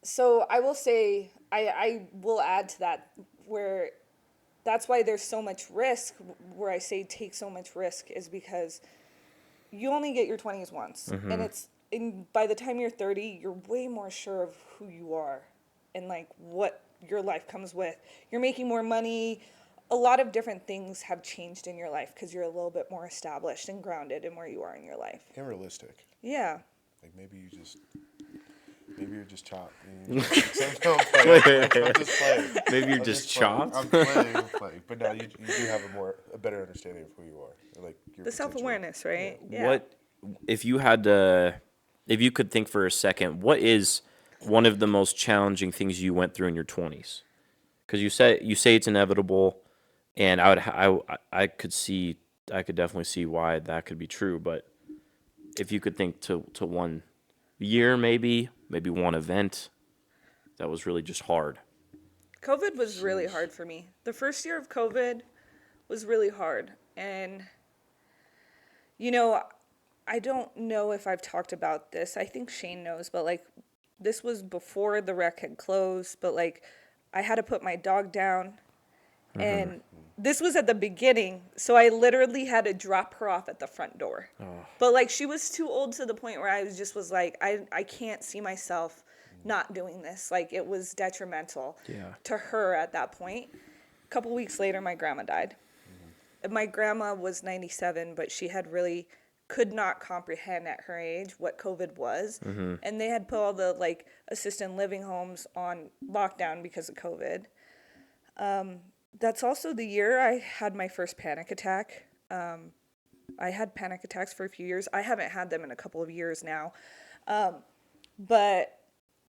So I will say, I will add to that, where that's why there's so much risk, where I say take so much risk, is because you only get your 20s once. And by the time you're 30, you're way more sure of who you are and like what your life comes with. You're making more money. A lot of different things have changed in your life because you're a little bit more established and grounded in where you are in your life. And realistic. Yeah. Like maybe you're just chopped. No, I'm just playing. Maybe you're just chopped. I'm playing. But no, you do have a better understanding of who you are. Like your The self-awareness, right? Yeah. What, if you could think for a second, what is one of the most challenging things you went through in your 20s? Because you say it's inevitable, and I could definitely see why that could be true. But if you could think to one year, maybe one event that was really just hard. COVID was really hard for me. The first year of COVID was really hard. And, you know, I don't know if I've talked about this. I think Shane knows, but like this was before the rec had closed, but like I had to put my dog down, and this was at the beginning, so I literally had to drop her off at the front door. But like she was too old to the point where I was like, I can't see myself not doing this. Like it was detrimental to her at that point. A couple weeks later, my grandma died. My grandma was 97, but she had really could not comprehend at her age what COVID was. And they had put all the like assisted living homes on lockdown because of COVID. That's also the year I had my first panic attack. I had panic attacks for a few years. I haven't had them in a couple of years now. But,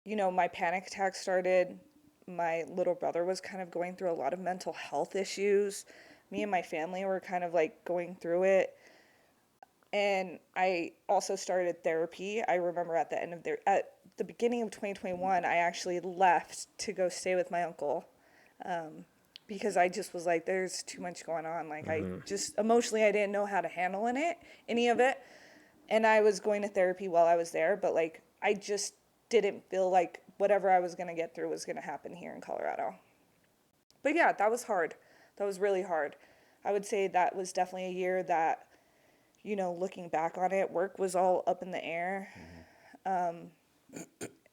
you know, my panic attack started. My little brother was kind of going through a lot of mental health issues. Me and my family were kind of like going through it. And I also started therapy. I remember at the beginning of 2021, I actually left to go stay with my uncle. Because I just was like, there's too much going on. Like I just emotionally, I didn't know how to handle any of it. And I was going to therapy while I was there, but like, I just didn't feel like whatever I was going to get through was going to happen here in Colorado. But yeah, that was hard. That was really hard. I would say that was definitely a year that, you know, looking back on it, work was all up in the air. And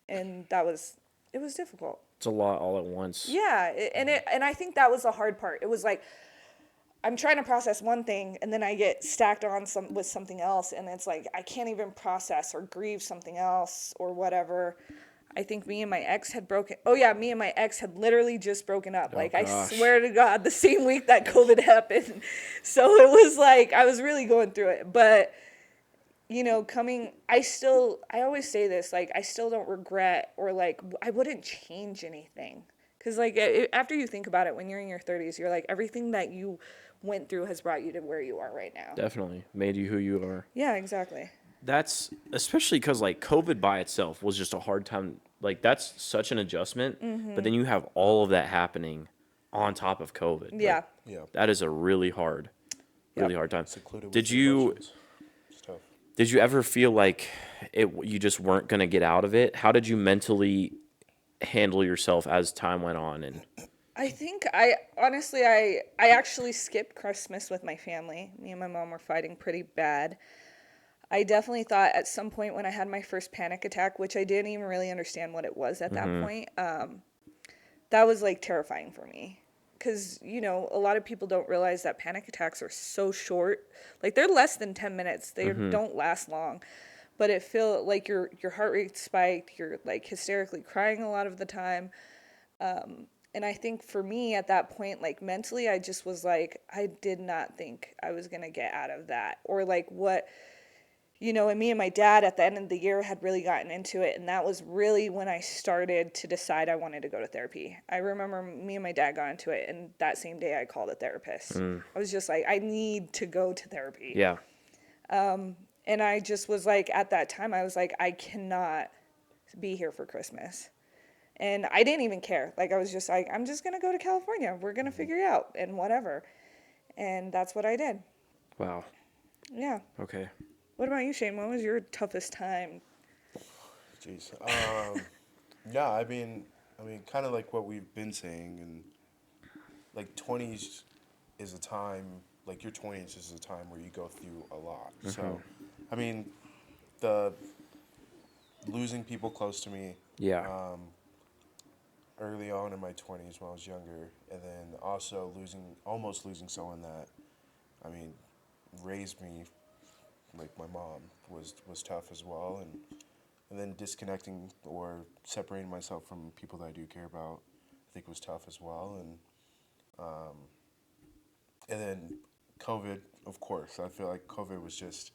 it was difficult. It's a lot all at once. Yeah, and I think that was the hard part. It was like I'm trying to process one thing, and then I get stacked on with something else, and it's like I can't even process or grieve something else or whatever. I think me and my ex had literally just broken up. I swear to God, the same week that COVID happened. So it was like I was really going through it, but. You know, I always say this, like, I still don't regret or, like, I wouldn't change anything. Because, like, after you think about it, when you're in your 30s, you're like, everything that you went through has brought you to where you are right now. Definitely. Made you who you are. Yeah, exactly. That's, especially because, like, COVID by itself was just a hard time. Like, that's such an adjustment. But then you have all of that happening on top of COVID. Yeah. Like, that is a really hard time. Secluded with Did your you... emotions. Tough. Did you ever feel like you just weren't going to get out of it? How did you mentally handle yourself as time went on? And I think I actually skipped Christmas with my family. Me and my mom were fighting pretty bad. I definitely thought at some point when I had my first panic attack, which I didn't even really understand what it was at that point, that was like terrifying for me. Because, you know, a lot of people don't realize that panic attacks are so short. Like, they're less than 10 minutes. They don't last long. But it feels like your heart rate spiked. You're, like, hysterically crying a lot of the time. And I think for me at that point, like, mentally, I just was like, I did not think I was going to get out of that. Or, like, what... You know, and me and my dad at the end of the year had really gotten into it, and that was really when I started to decide I wanted to go to therapy. I remember me and my dad got into it, and that same day I called a therapist. I was just like, I need to go to therapy. yeah. And I just was like, at that time, I was like, I cannot be here for Christmas. And I didn't even care. Like, I was just like, I'm just going to go to California. We're going to figure it out and whatever. And that's what I did. Wow. Yeah. Okay. What about you, Shane? What was your toughest time? Jeez. Yeah, I mean, kind of like what we've been saying, and like 20s is a time, like your 20s is a time where you go through a lot. So, I mean, the losing people close to me Yeah. early on in my 20s when I was younger, and then also almost losing someone that, I mean, raised me, like my mom, was tough as well, and then disconnecting or separating myself from people that I do care about, I think was tough as well, and then COVID, of course, I feel like COVID was just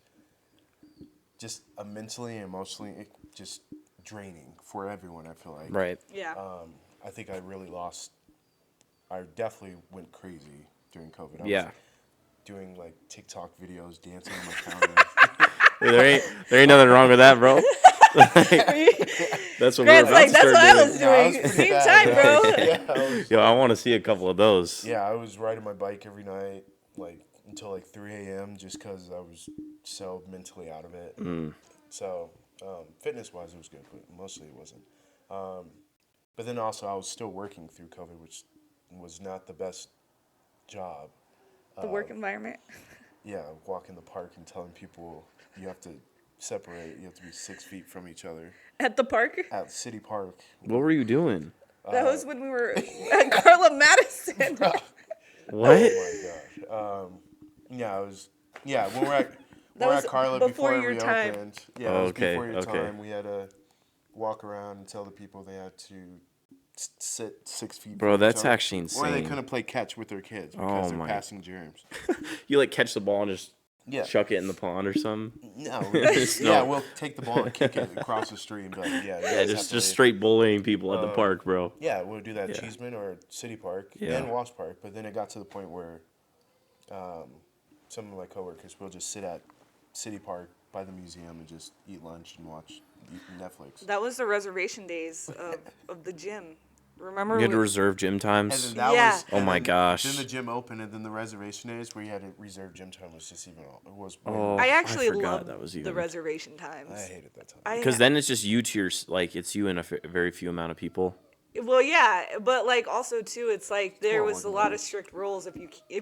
a mentally and emotionally just draining for everyone. I feel like Right. Yeah. I think I definitely went crazy during COVID. I was Yeah. doing like TikTok videos, dancing on my counter. There ain't nothing wrong with that, bro. That's what we're Grant's about like, to that's start what I doing. was No, I was doing. pretty Same bad, time, bro. Yeah, I was, Yo, I want to see a couple of those. yeah, I was riding my bike every night, like until like 3 a.m. just because I was so mentally out of it. So fitness wise, it was good, but mostly it wasn't. But then also, I was still working through COVID, which was not the best job. The work environment. Yeah, walk in the park and telling people you have to separate, you have to be 6 feet from each other At the park. at City Park. What were you doing? That was when we were at Carla Madison. What? Oh my gosh. Yeah, I was. Yeah, when That we're was at Carla before before it your time. reopened. Yeah, it was Okay, before your okay. time. We had to walk around and tell the people they had to sit 6 feet. Bro, from each that's other. actually Or they insane. couldn't play catch with their kids Oh because they're my- passing germs. You like catch the ball and just Yeah. chuck it in the pond or something? No. It's Yeah, no- we'll take the ball and kick it across the stream. But yeah, you Yeah, guys have just to leave. straight bullying people at the park, bro. Yeah, we'll do that at Yeah. Cheeseman or City Park Yeah. and Wasp Park. But then it got to the point where some of my coworkers will just sit at City Park by the museum and just eat lunch and watch Netflix. That was the reservation days of the gym. Remember? You had to we- reserve gym And times. then that Yeah. was. Oh and my then- gosh. Then the gym opened, and then the reservation days where you had to reserve gym time was just even. It was. Way Oh, more. I actually forgot loved that was the even- reservation times. I hated that time. Because then it's just you to your like it's you and a very few amount of people. Well, yeah, but like also too, it's like there Well, was a lot of strict rules if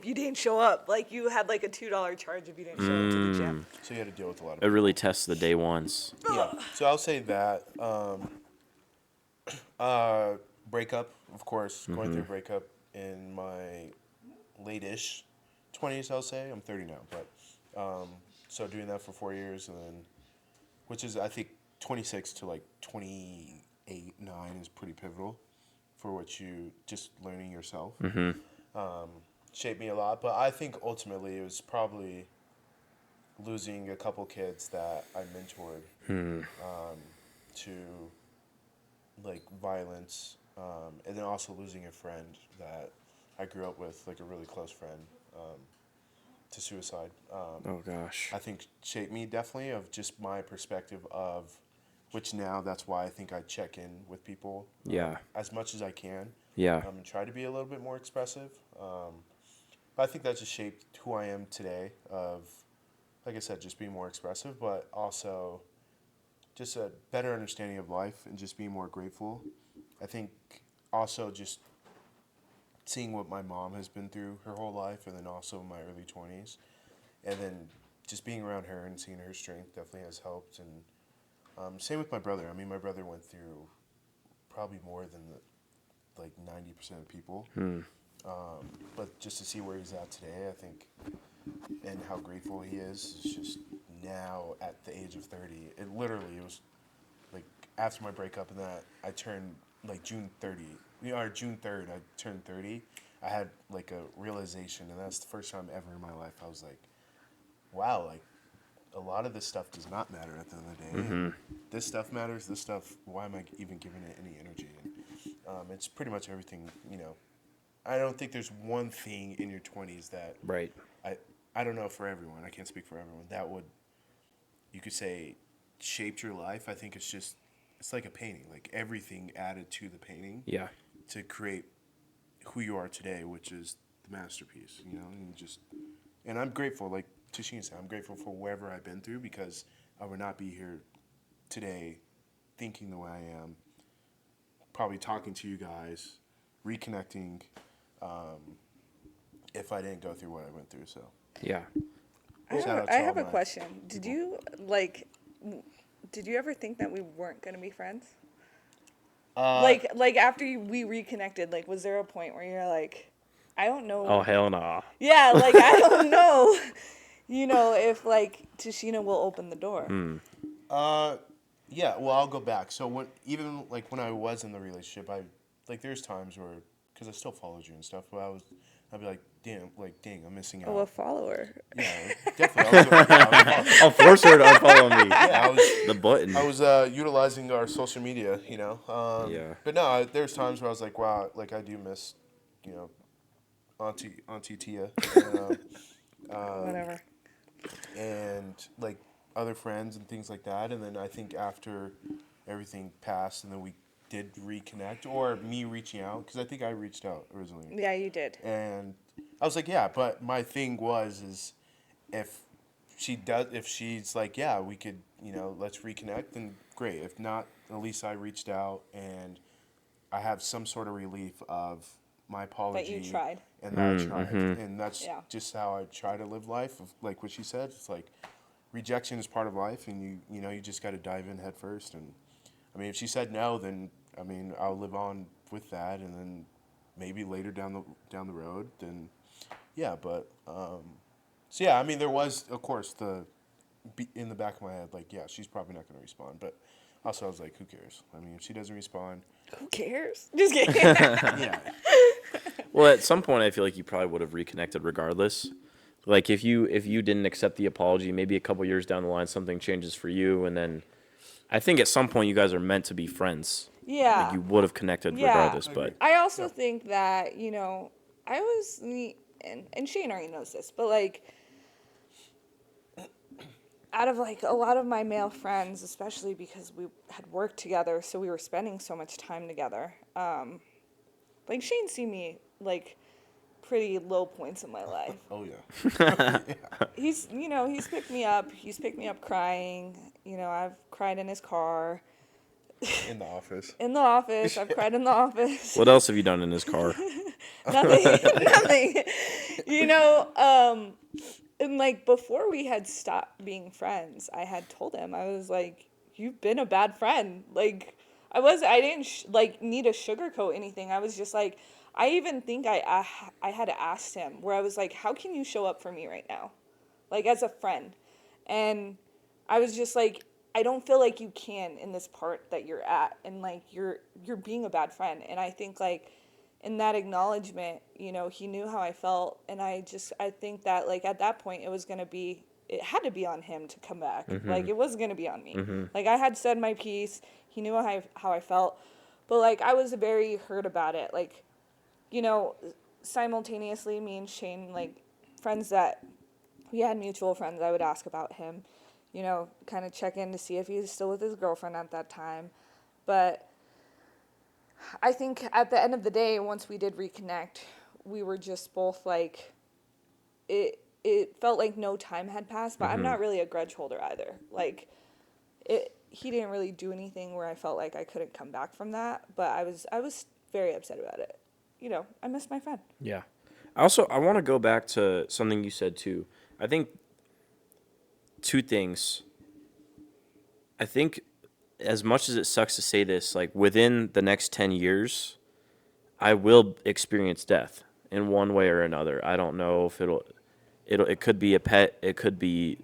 you didn't show up. Like you had like a $2 charge if you didn't show up to the gym. So you had to deal with a lot of. It really tests the day ones. Yeah. So I'll say that. Breakup, of course, going through a breakup in my late-ish 20s, I'll say. I'm 30 now, but so doing that for 4 years, and then, which is, I think, 26 to like 28, 9 is pretty pivotal for what you, just learning yourself. Shaped me a lot, but I think ultimately it was probably losing a couple kids that I mentored to like violence, and then also losing a friend that I grew up with, like a really close friend, to suicide. Oh gosh. I think shaped me definitely of just my perspective of, which now that's why I think I check in with people Yeah. as much as I can. Yeah. And try to be a little bit more expressive. But I think that just shaped who I am today of, like I said, just being more expressive, but also just a better understanding of life and just being more grateful. I think also just seeing what my mom has been through her whole life, and then also in my early 20s, and then just being around her and seeing her strength definitely has helped. And same with my brother. I mean, my brother went through probably more than like 90% of people. But just to see where he's at today, I think, and how grateful he is just now at the age of 30. It was like after my breakup and that I turned like June 3rd, I turned 30. I had like a realization, and that's the first time ever in my life I was like, wow, like a lot of this stuff does not matter at the end of the day. And this stuff matters. This stuff, why am I even giving it any energy? And it's pretty much everything, you know. I don't think there's one thing in your 20s that Right. I don't know for everyone. I can't speak for everyone. That would, you could say, shaped your life. I think it's just it's like a painting. Like everything added to the painting Yeah. to create who you are today, which is the masterpiece. And I'm grateful. Like Tashina said, I'm grateful for wherever I've been through because I would not be here today, thinking the way I am. Probably talking to you guys, reconnecting. If I didn't go through what I went through, so. Yeah. Shout out I to have all a my question. Did people. did you ever think that we weren't gonna be friends? Uh, Like after we reconnected, like was there a point where you're like, I don't know. Oh hell no. Yeah, like I don't know, if like Tashina will open the door. yeah. Well, I'll go back. So when I was in the relationship, there's times where because I still followed you and stuff, but I'd be like, dang, I'm missing out. Oh, a follower. Yeah, definitely. I'll force her to unfollow me. Yeah, The button. I was utilizing our social media, Yeah. But no, there's times where I was like, wow, like I do miss, Auntie Tia, Whatever. and like other friends and things like that. And then I think after everything passed, and then we did reconnect, or me reaching out, because I think I reached out originally. Yeah, you did. And I was like, yeah, but my thing is if if she's like, yeah, we could, let's reconnect, then great. If not, at least I reached out and I have some sort of relief of my apology. That you tried. And that I tried. And that's Yeah. just how I try to live life. Like what she said, it's like rejection is part of life, and you just got to dive in head first. And I mean, if she said no, then I mean, I'll live on with that, and then maybe later down the road, then yeah. But so yeah, I mean, there was of course in the back of my head, like, yeah, she's probably not going to respond, but also I was like, who cares? I mean, if she doesn't respond, Who cares? Just kidding. yeah, Well, at some point, I feel like you probably would have reconnected regardless. Like if you didn't accept the apology, maybe a couple years down the line, something changes for you, and then I think at some point you guys are meant to be friends. Yeah. Like you would have connected Yeah. regardless, I but agree. I also think that, I was, and Shane already knows this, but like, out of like a lot of my male friends, especially because we had worked together, so we were spending so much time together. Like Shane's seen me like pretty low points in my life. oh yeah, He's picked me up. He's picked me up crying. I've cried in his car, in the office. in the office. I've cried in the office. what else have you done in his car? Nothing. Nothing. And like before we had stopped being friends, I had told him, I was like, you've been a bad friend. Like I didn't like need to sugarcoat anything. I was just like, I even think I had asked him where I was like, how can you show up for me right now? Like as a friend. And I was just like, I don't feel like you can in this part that you're at, and like you're being a bad friend. And I think like in that acknowledgement, he knew how I felt, and I think that like at that point it had to be on him to come back. Like it wasn't going to be on me. Like I had said my piece, he knew how I felt, but like I was very hurt about it. Like, simultaneously me and Shane, like friends that we had mutual friends, I would ask about him, kind of check in to see if he was still with his girlfriend at that time. But I think at the end of the day, once we did reconnect, we were just both like, it felt like no time had passed, but I'm not really a grudge holder either. Like, he didn't really do anything where I felt like I couldn't come back from that, but I was very upset about it. I miss my friend. Yeah. I want to go back to something you said too. I think two things. I think as much as it sucks to say this, like within the next 10 years, I will experience death in one way or another. I don't know if it could be a pet, it could be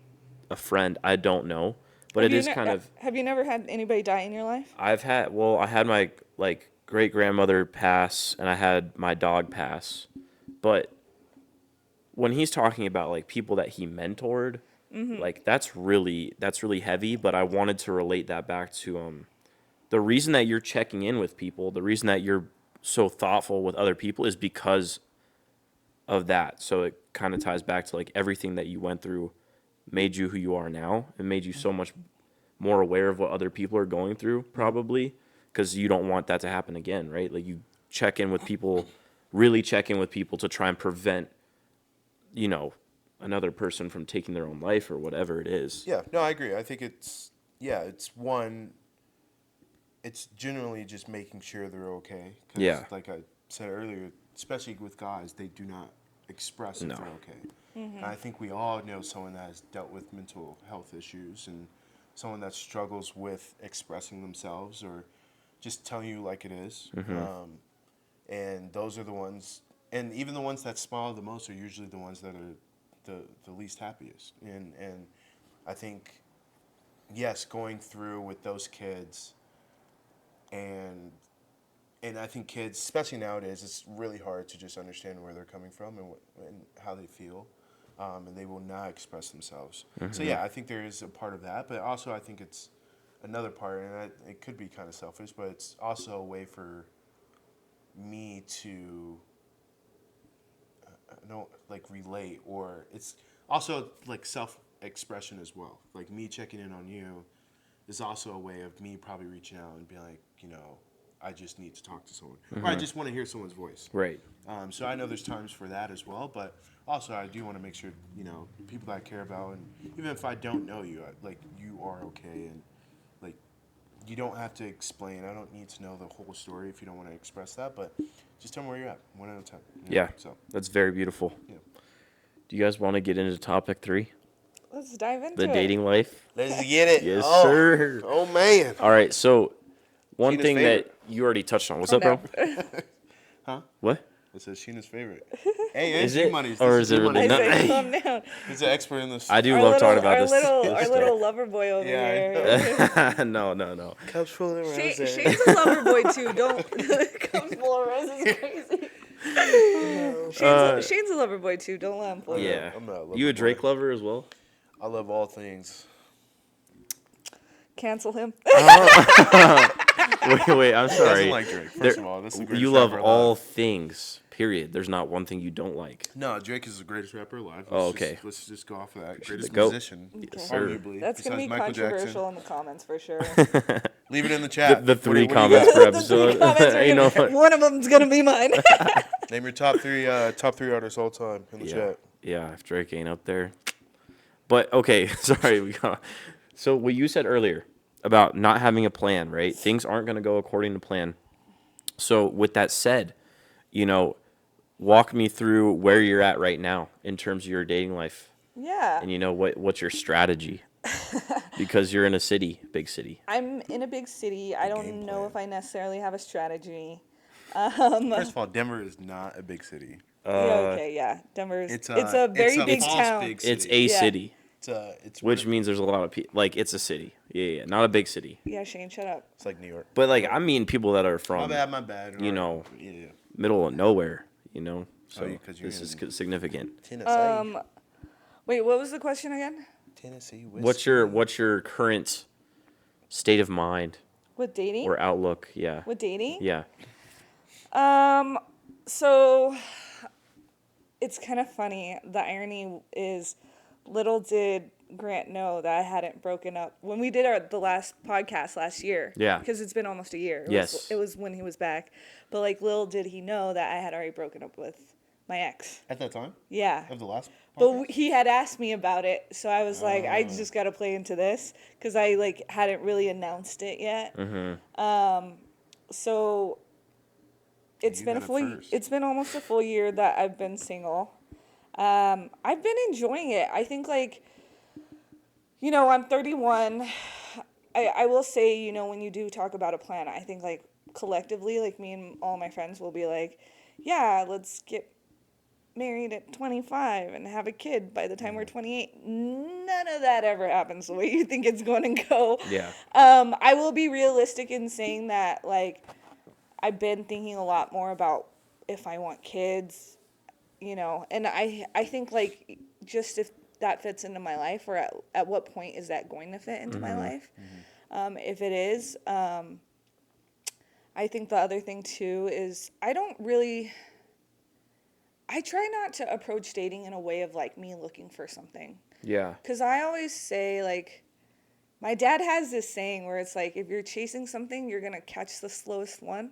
a friend. I don't know, but it is kind of. Have you never had anybody die in your life? I had my like great grandmother pass, and I had my dog pass, but when he's talking about like people that he mentored, like that's really heavy. But I wanted to relate that back to the reason that you're checking in with people, the reason that you're so thoughtful with other people is because of that. So it kind of ties back to like everything that you went through made you who you are now and made you so much more aware of what other people are going through, probably, because you don't want that to happen again, right? Like you check in with people, really check in with people to try and prevent, another person from taking their own life or whatever it is. Yeah, no, I agree. I think it's generally just making sure they're okay. 'Cause Yeah. like I said earlier, especially with guys, they do not express if No. they're okay. And I think we all know someone that has dealt with mental health issues and someone that struggles with expressing themselves or just telling you like it is. And those are the ones, and even the ones that smile the most are usually the ones that are the least happiest. And I think, yes, going through with those kids, and I think kids, especially nowadays, it's really hard to just understand where they're coming from and how they feel, and they will not express themselves. So yeah, I think there is a part of that, but also I think it's another part, and it could be kind of selfish, but it's also a way for me to don't like relate, or it's also like self-expression as well. Like me checking in on you is also a way of me probably reaching out and being like, I just need to talk to someone, or I just want to hear someone's voice. Right. So I know there's times for that as well, but also I do want to make sure people that I care about, and even if I don't know you, like you are okay, and like you don't have to explain. I don't need to know the whole story if you don't want to express that, but just tell me where you're at, one at a time. Yeah. So That's very beautiful. yeah. Do you guys want to get into topic 3? Let's dive into The it. dating life? Let's get it. Yes, sir. Oh man. All right. So, one Sheena's thing favorite. that you already touched on. What's Oh, up, bro? no. Huh? What? It says Sheena's favorite. Hey, Is and it? Money's. Or This is it really I G-Money's. not? say, calm down. He's an expert in this. I do love talking about this. Our little lover boy over Yeah, here. No. Cups full of roses. Shane's a lover boy too. Don't cups full of roses is crazy. Shane's a lover boy too. Don't let him fool you. Yeah. I'm not a lover You a boy. Drake lover as well? I love all things. Cancel him. Wait. I'm He doesn't sorry. like Drake. First of all, this is the greatest You love rapper all alive. things. Period. There's not one thing you don't like. No, Drake is the greatest rapper alive. Oh, okay. Let's just go off of that. Greatest goat. musician. Yes, sir. Arguably, That's gonna besides be Michael controversial Jackson. in the comments for sure. Leave it in the chat. The What do 3 you got? comments per The 3 episode. comments are Ain't no gonna- fun. one of them's gonna be mine. Name your top three artists all time in the chat. Yeah, if Drake ain't up there. But okay, sorry. So what you said earlier about not having a plan, right? Things aren't going to go according to plan. So with that said, walk me through where you're at right now in terms of your dating life, Yeah. and what's your strategy? Because you're in a city, big city. I'm in a big city. I don't game know plan. if I necessarily have a strategy. First of all, Denver is not a big city. Yeah. Denver's It's it's a- a very it's a big false town. big It's city. a Yeah. city, It's which means there's a lot of people. Like it's a city. Yeah, not a big city. Yeah, Shane, shut up. it's like New York. But like I mean people that are from My bad. Yeah. Yeah. middle of nowhere, So yeah, 'cause you're this is in- significant. Tennessee. Wait, what was the question again? Tennessee. What's your current state of mind With dating? or outlook? Yeah. With dating? Yeah. So it's kind of funny. The irony is, little did Grant know that I hadn't broken up when we did the last podcast last year. Yeah. Because it's been almost a year. Yes. It was when he was back. But like, little did he know that I had already broken up with my ex. At that time Yeah. of the last. But podcast? he had asked me about it, so I was like, I just got to play into this because I like hadn't really announced it yet. So it's You been got it first. it's been almost a full year that I've been single. I've been enjoying it. I think I'm 31. I will say, when you do talk about a plan, I think like collectively, like me and all my friends will be like, yeah, let's get married at 25 and have a kid by the time we're 28. None of that ever happens the way you think it's going to go. Yeah. I will be realistic in saying that, like, I've been thinking a lot more about if I want kids, and I think, like, just if that fits into my life or at what point is that going to fit into my life. If it is, I think the other thing, too, is I try not to approach dating in a way of, like, me looking for something. Yeah. Because I always say, like, My dad has this saying where it's like, if you're chasing something, you're going to catch the slowest one.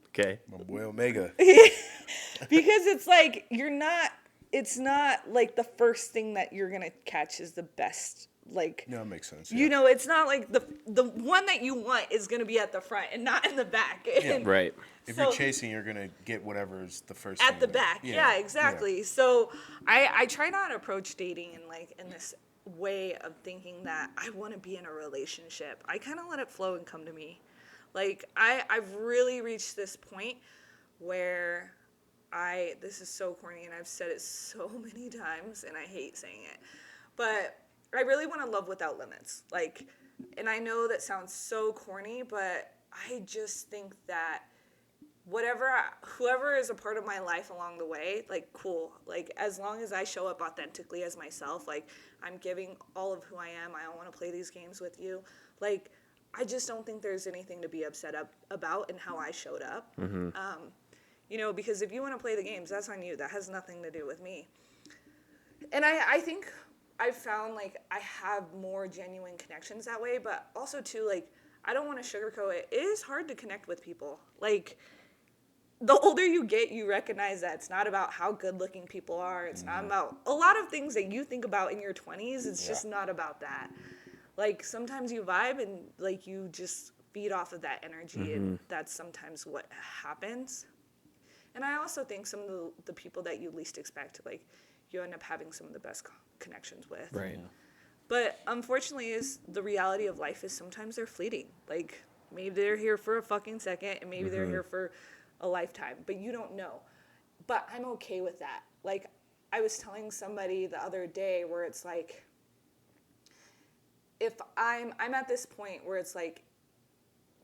Okay. My boy Omega. Because it's like, it's not like the first thing that you're going to catch is the best. Like, No, it makes sense. you know, it's not like the one that you want is going to be at the front and not in the back. And Right. If so- you're chasing, you're gonna get whatever is the first at thing the that- back. Yeah, exactly. So I try not to approach dating in this way of thinking that I want to be in a relationship. I kind of let it flow and come to me. Like I've really reached this point where this is so corny and I've said it so many times and I hate saying it, but I really want to love without limits. Like, and I know that sounds so corny, but I just think that whoever is a part of my life along the way, like, cool. Like, as long as I show up authentically as myself, like, I'm giving all of who I am. I don't want to play these games with you. Like, I just don't think there's anything to be upset about in how I showed up. You know, because if you want to play the games, that's on you. That has nothing to do with me. And I think I've found, like, I have more genuine connections that way, but also, too, like, I don't want to sugarcoat it. It is hard to connect with people. Like, the older you get, you recognize that it's not about how good looking people are. It's not about a lot of things that you think about in your 20s. It's just not about that. Like, sometimes you vibe and, like, you just feed off of that energy, and that's sometimes what happens. And I also think some of the people that you least expect, like, you end up having some of the best connections with. Right. But unfortunately, is the reality of life is sometimes they're fleeting. Like, maybe they're here for a fucking second, and maybe they're here for a lifetime, but you don't know. But I'm okay with that. Like, I was telling somebody the other day where it's like, if I'm at this point where it's like,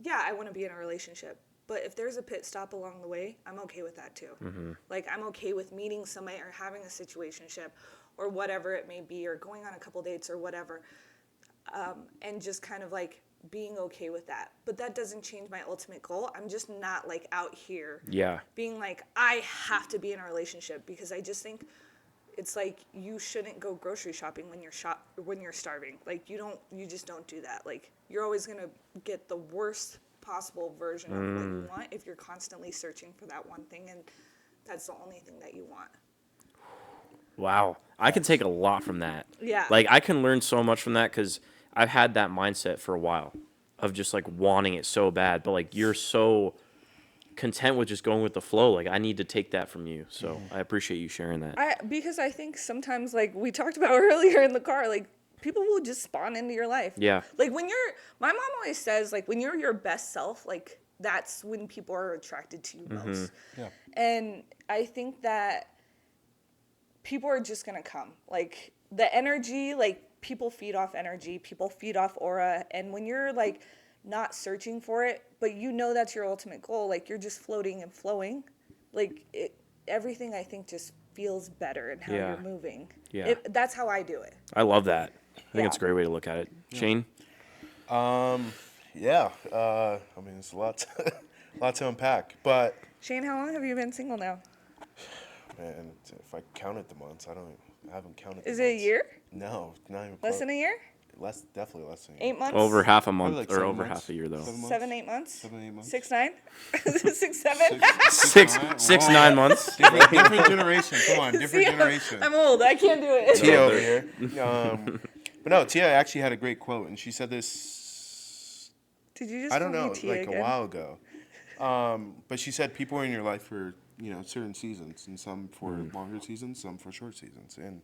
yeah, I want to be in a relationship, but if there's a pit stop along the way, I'm okay with that too. Like, I'm okay with meeting somebody or having a situationship or whatever it may be, or going on a couple dates or whatever, and just kind of like being okay with that. But that doesn't change my ultimate goal. I'm just not like out here being like, I have to be in a relationship, because I just think it's like, you shouldn't go grocery shopping when you're starving. Like, you just don't do that. Like, you're always going to get the worst possible version of what you want if you're constantly searching for that one thing, and that's the only thing that you want. Wow. I can take a lot from that. Yeah. Like, I can learn so much from that, because I've had that mindset for a while of just, like, wanting it so bad. But, like, you're so content with just going with the flow. Like, I need to take that from you. So I appreciate you sharing that. Because I think sometimes, like we talked about earlier in the car, like, people will just spawn into your life. Yeah. Like, my mom always says, like, when you're your best self, like, that's when people are attracted to you most. Yeah. And I think that people are just going to come. Like, the energy, like, people feed off energy, people feed off aura. And when you're, like, not searching for it, but you know that's your ultimate goal, like, you're just floating and flowing, like, everything, I think, just feels better in how you're moving. Yeah. That's how I do it. I love that. I think Yeah. it's a great way to look at it. Shane? Yeah. I mean, it's a lot to unpack. But Shane, how long have you been single now? man, if I counted the months, I haven't counted. Is the it a months. year? No, not even Less close. than a year? Definitely less than a year. 8 months? Over half a month, Probably like or 7 over months. half a year, though. 7 months. 7, 8 months? 7, 8 months. 6, 9? 6, 7? Six, Whoa. 9 months. Different generation. Come on, different See, generation. I'm old. I can't do it. Tia over here. But no, Tia actually had a great quote, and she said this, Did you just I don't call know, me Tia like again? a while ago. But she said people are in your life for, certain seasons, and some for longer seasons, some for short seasons. And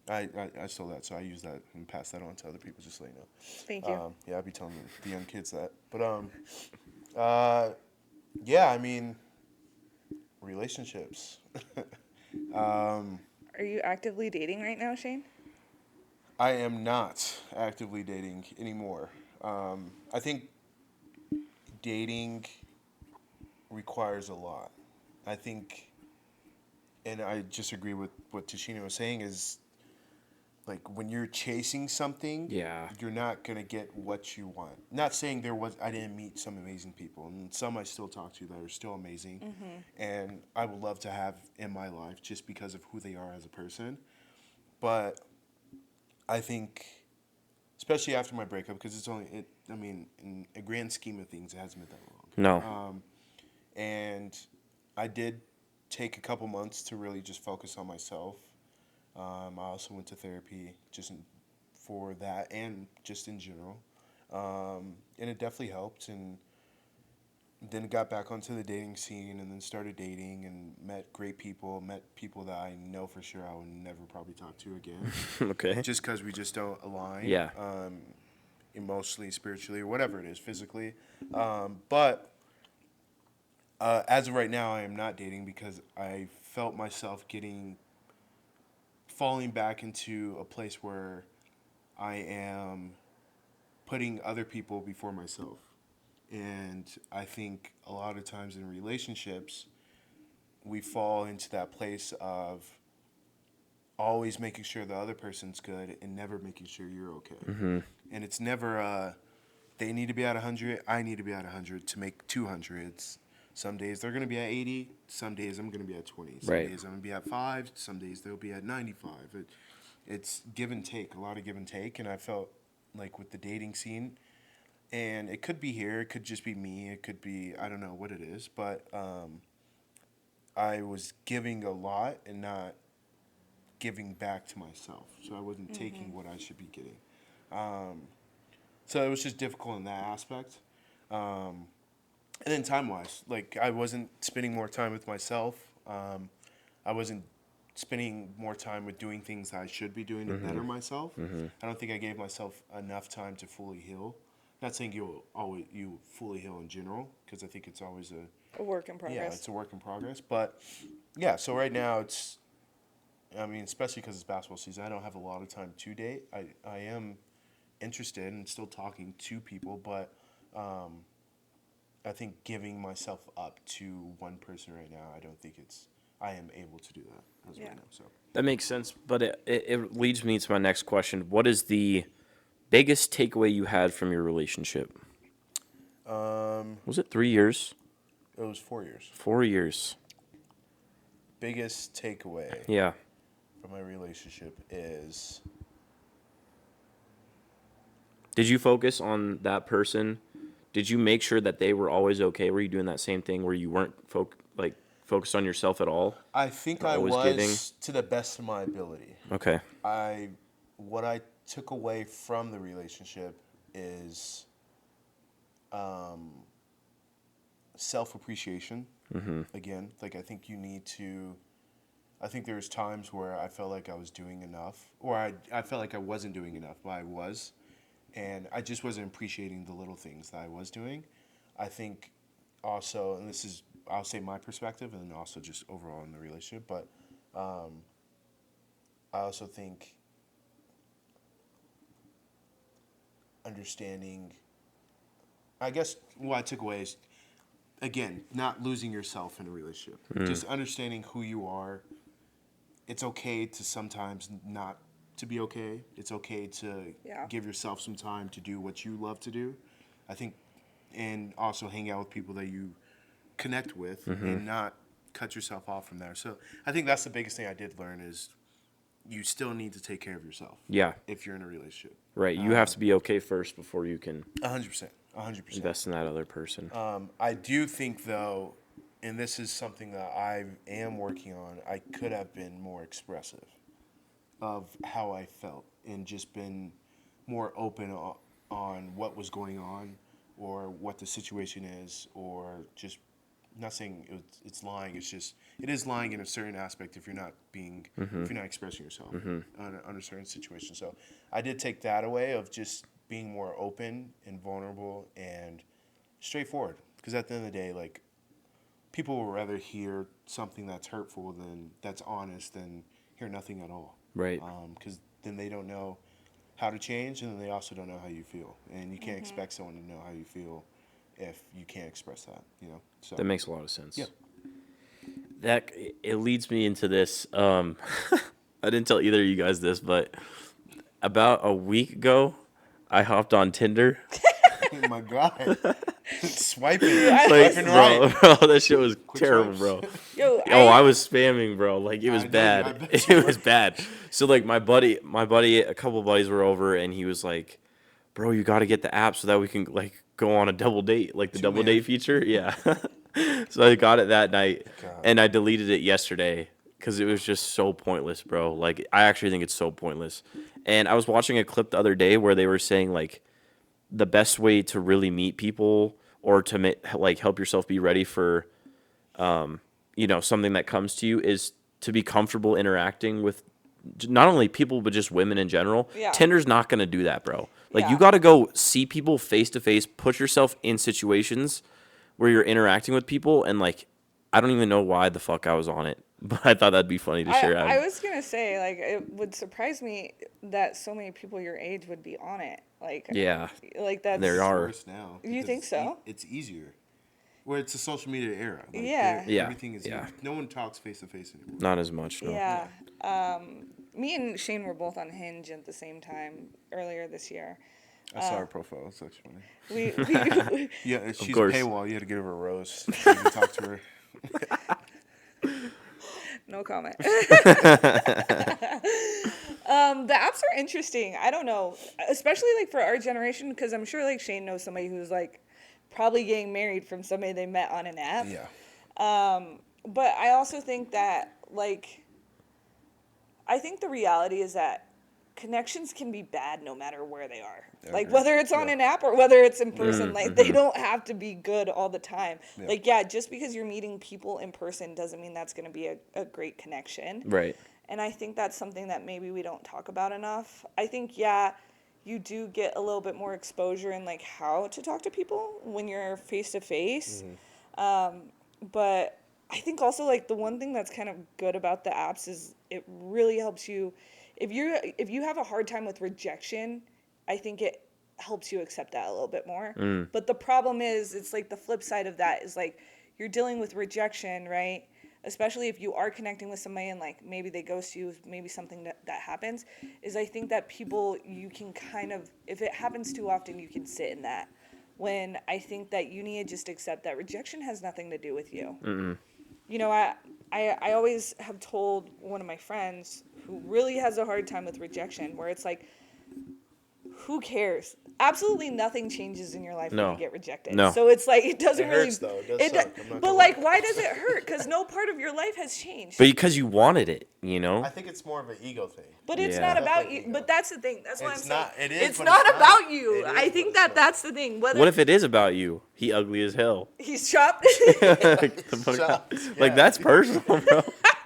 I stole that, so I use that and pass that on to other people, just so you know. Thank you. Yeah, I'd be telling the young kids that. But yeah, I mean, relationships. Are you actively dating right now, Shane? I am not actively dating anymore. I think dating requires a lot. I think, and I just agree with what Tashina was saying, is like when you're chasing something, you're not going to get what you want. Not saying I didn't meet some amazing people, and some I still talk to that are still amazing, and I would love to have in my life just because of who they are as a person. But I think especially after my breakup, because it's only I mean, in a grand scheme of things, it hasn't been that long. No. And I did take a couple months to really just focus on myself. I also went to therapy for that and just in general. And it definitely helped. And then got back onto the dating scene and then started dating and met great people, met people that I know for sure I would never probably talk to again. Okay. Just because we just don't align. Yeah. Emotionally, spiritually, or whatever it is, physically. But as of right now, I am not dating because I felt myself falling back into a place where I am putting other people before myself. And I think a lot of times in relationships, we fall into that place of always making sure the other person's good and never making sure you're okay. Mm-hmm. And it's never they need to be at 100, I need to be at 100 to make 200. Some days they're going to be at 80, some days I'm going to be at 20. Some Right. days I'm going to be at 5, some days they'll be at 95. It's give and take, a lot of give and take. And I felt like with the dating scene, and it could be here, it could just be me, it could be, I don't know what it is, but I was giving a lot and not giving back to myself. So I wasn't taking what I should be getting. So it was just difficult in that aspect. And then time-wise, like I wasn't spending more time with myself. I wasn't spending more time with doing things that I should be doing to better myself. I don't think I gave myself enough time to fully heal. Not saying you fully heal in general, because I think it's always A work in progress. yeah, it's a work in progress. But yeah, so right now it's, I mean, especially because it's basketball season, I don't have a lot of time to date. I am interested and still talking to people, but I think giving myself up to one person right now, I don't think I am able to do that as of right now. So That makes sense, but it leads me to my next question. What is the biggest takeaway you had from your relationship? Was it 3 years? it was 4 years. 4 years. Biggest takeaway Yeah. from my relationship is Did you focus on that person? Did you make sure that they were always okay? Were you doing that same thing where you weren't focused on yourself at all? I think I Always was giving? to the best of my ability. Okay. What I took away from the relationship is self-appreciation. Again, like I think you need to. I think there was times where I felt like I was doing enough, or I felt like I wasn't doing enough, but I was, and I just wasn't appreciating the little things that I was doing. I think also, and this is I'll say my perspective, and then also just overall in the relationship, but I also think understanding, I guess what I took away is, again, not losing yourself in a relationship. Just understanding who you are. It's okay to sometimes not to be okay. It's okay to give yourself some time to do what you love to do. I think, and also hang out with people that you connect with and not cut yourself off from there. So I think that's the biggest thing I did learn is you still need to take care of yourself. Yeah. If you're in a relationship. Right. You have to be okay first before you can 100%. 100%. invest in that other person. I do think, though, and this is something that I am working on, I could have been more expressive of how I felt and just been more open on what was going on or what the situation is, or just not saying it's lying. It's just it is lying in a certain aspect if you're not being if you're not expressing yourself on a certain situation. So I did take that away of just being more open and vulnerable and straightforward. Because at the end of the day, like, people will rather hear something that's hurtful that's honest than hear nothing at all. Right. Because then they don't know how to change, and then they also don't know how you feel. And you can't expect someone to know how you feel if you can't express that, you know? So That makes a lot of sense. Yeah. That it leads me into this. I didn't tell either of you guys this, but about a week ago, I hopped on Tinder. Oh my God. Swiping. Like, Swiping right. bro, that shit was terrible, swipes. bro. Yo, Oh, I was spamming, bro. Like, it was I know, I bad. bet you It was bad. So, like, my buddy, a couple buddies were over, and he was like, bro, you got to get the app so that we can like go on a double date, like the double man. date feature. Yeah. So I got it that night, God. and I deleted it yesterday because it was just so pointless, bro. Like, I actually think it's so pointless. And I was watching a clip the other day where they were saying like the best way to really meet people or to like help yourself be ready for something that comes to you is to be comfortable interacting with not only people but just women in general. Yeah. Tinder's not going to do that, bro. Like, you Yeah. got to go see people face to face, put yourself in situations where you're interacting with people, and like, I don't even know why the fuck I was on it, but I thought that'd be funny to share. I was gonna say, like, it would surprise me that so many people your age would be on it. Like, Yeah. like that's There are. Worse now. You because think so? It's easier. Where it's a social media era. Like, Yeah. Yeah. Everything is. Yeah. No one talks face to face anymore. Not as much, no. Yeah. Me and Shane were both on Hinge at the same time earlier this year. I saw her profile. It's actually funny. We Yeah, she's a course. paywall. You had to give her a rose so you can talk to her. no comment. The apps are interesting. I don't know, especially like for our generation, because I'm sure like Shane knows somebody who's like probably getting married from somebody they met on an app. Yeah. But I also think that I think the reality is that connections can be bad no matter where they are. Like, whether it's on an app or whether it's in person, like, they don't have to be good all the time. Yeah. Like, yeah, just because you're meeting people in person doesn't mean that's going to be a great connection. Right. And I think that's something that maybe we don't talk about enough. I think, yeah, you do get a little bit more exposure in, like, how to talk to people when you're face-to-face. But I think also, like, the one thing that's kind of good about the apps is it really helps you. If you have a hard time with rejection, I think it helps you accept that a little bit more. But the problem is, it's like the flip side of that is like you're dealing with rejection, right? Especially if you are connecting with somebody and like maybe they ghost you, maybe something that happens, is I think that people, you can kind of, if it happens too often, you can sit in that. When I think that you need to just accept that rejection has nothing to do with you. You know, I always have told one of my friends who really has a hard time with rejection, where it's like, who cares? Absolutely nothing changes in your life when you get rejected. No. So it's like, it doesn't It really. hurts, though. It does suck. I'm not But gonna like, lie. why does it hurt? Because no part of your life has changed. But because you wanted it, you know? I think it's more of an ego thing. But it's Yeah. not about Definitely you. ego. But that's the thing. That's what I'm It's saying. not- it is, It's but not it's about not. you. It is, I but think it's that not. that's the thing. Whether What if it is about you? He ugly as hell. he's chopped. Like, the fuck- Shocked, like, yeah. that's personal, bro.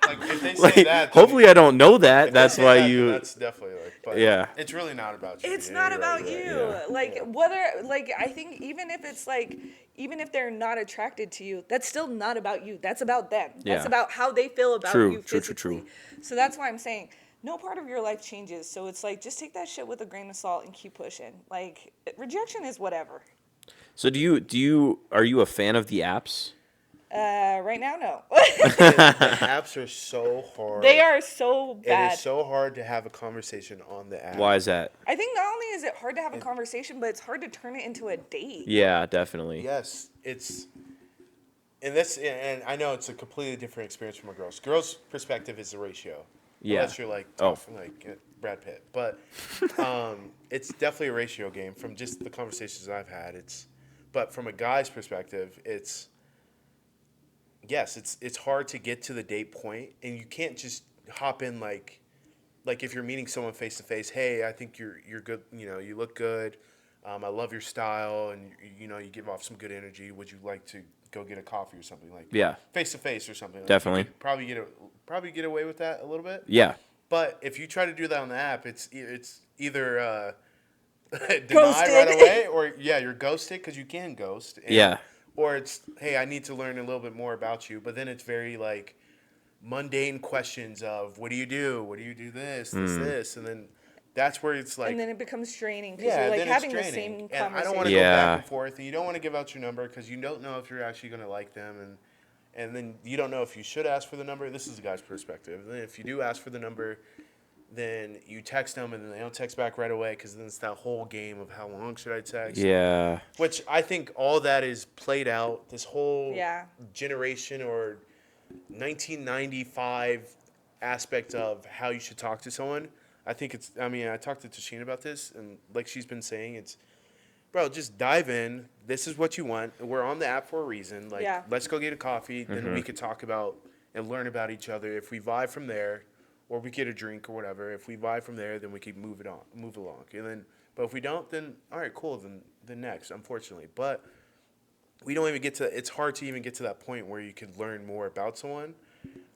Like, if they say Like, that, then- hopefully I don't know that. if they That's say why that, then you. That's definitely like. But Yeah. It's really not about you. It's Yeah, not you're about right, you. you're right. Yeah. Like, Yeah. whether, like, I think even if it's like, even if they're not attracted to you, that's still not about you. That's about them. That's Yeah. about how they feel about True, you true, physically. true. So that's why I'm saying no part of your life changes. So it's like, just take that shit with a grain of salt and keep pushing. Like, rejection is whatever. So are you a fan of the apps? Right now, no. The apps are so hard. They are so It bad. is so hard to have a conversation on the app. Why is that? I think not only is it hard to have a conversation, but it's hard to turn it into a date. Yeah, definitely. Yes, and I know it's a completely different experience from a girl's. Girl's perspective is the ratio. Yeah. Unless you're like tough, like Brad Pitt, but it's definitely a ratio game from just the conversations I've had. But from a guy's perspective, it's hard to get to the date point, and you can't just hop in like if you're meeting someone face to face. Hey, I think you're good. You know, you look good. I love your style, and you know, you give off some good energy. Would you like to go get a coffee or something like? Yeah. Face to face or something. Like, Definitely. you could probably get away with that a little bit. Yeah. But if you try to do that on the app, it's either deny Ghosted. right away, or you're ghosted because you can ghost. And, Yeah. Or it's, hey, I need to learn a little bit more about you. But then it's very like mundane questions of, what do you do? What do you do? This, this, and then that's where it's like. And then it becomes draining because Yeah, you're like then it's having the draining. same And conversation. I don't want to Yeah. go back and forth, and you don't want to give out your number because you don't know if you're actually going to like them, and then you don't know if you should ask for the number. This is a guy's perspective. And then if you do ask for the number, then you text them, and then they don't text back right away because then it's that whole game of how long should I text. Yeah. Which I think all that is played out. This whole Yeah. generation or 1995 aspect of how you should talk to someone, I think it's. I mean, I talked to Tashina about this, and like she's been saying, it's, bro, just dive in. This is what you want. We're on the app for a reason. Like, Yeah. let's go get a coffee. Then we could talk about and learn about each other. If we vibe from there, or we get a drink or whatever. If we vibe from there, then we keep move along. And then, but if we don't, then all right, cool. Then next, unfortunately, but we don't even get to. It's hard to even get to that point where you could learn more about someone,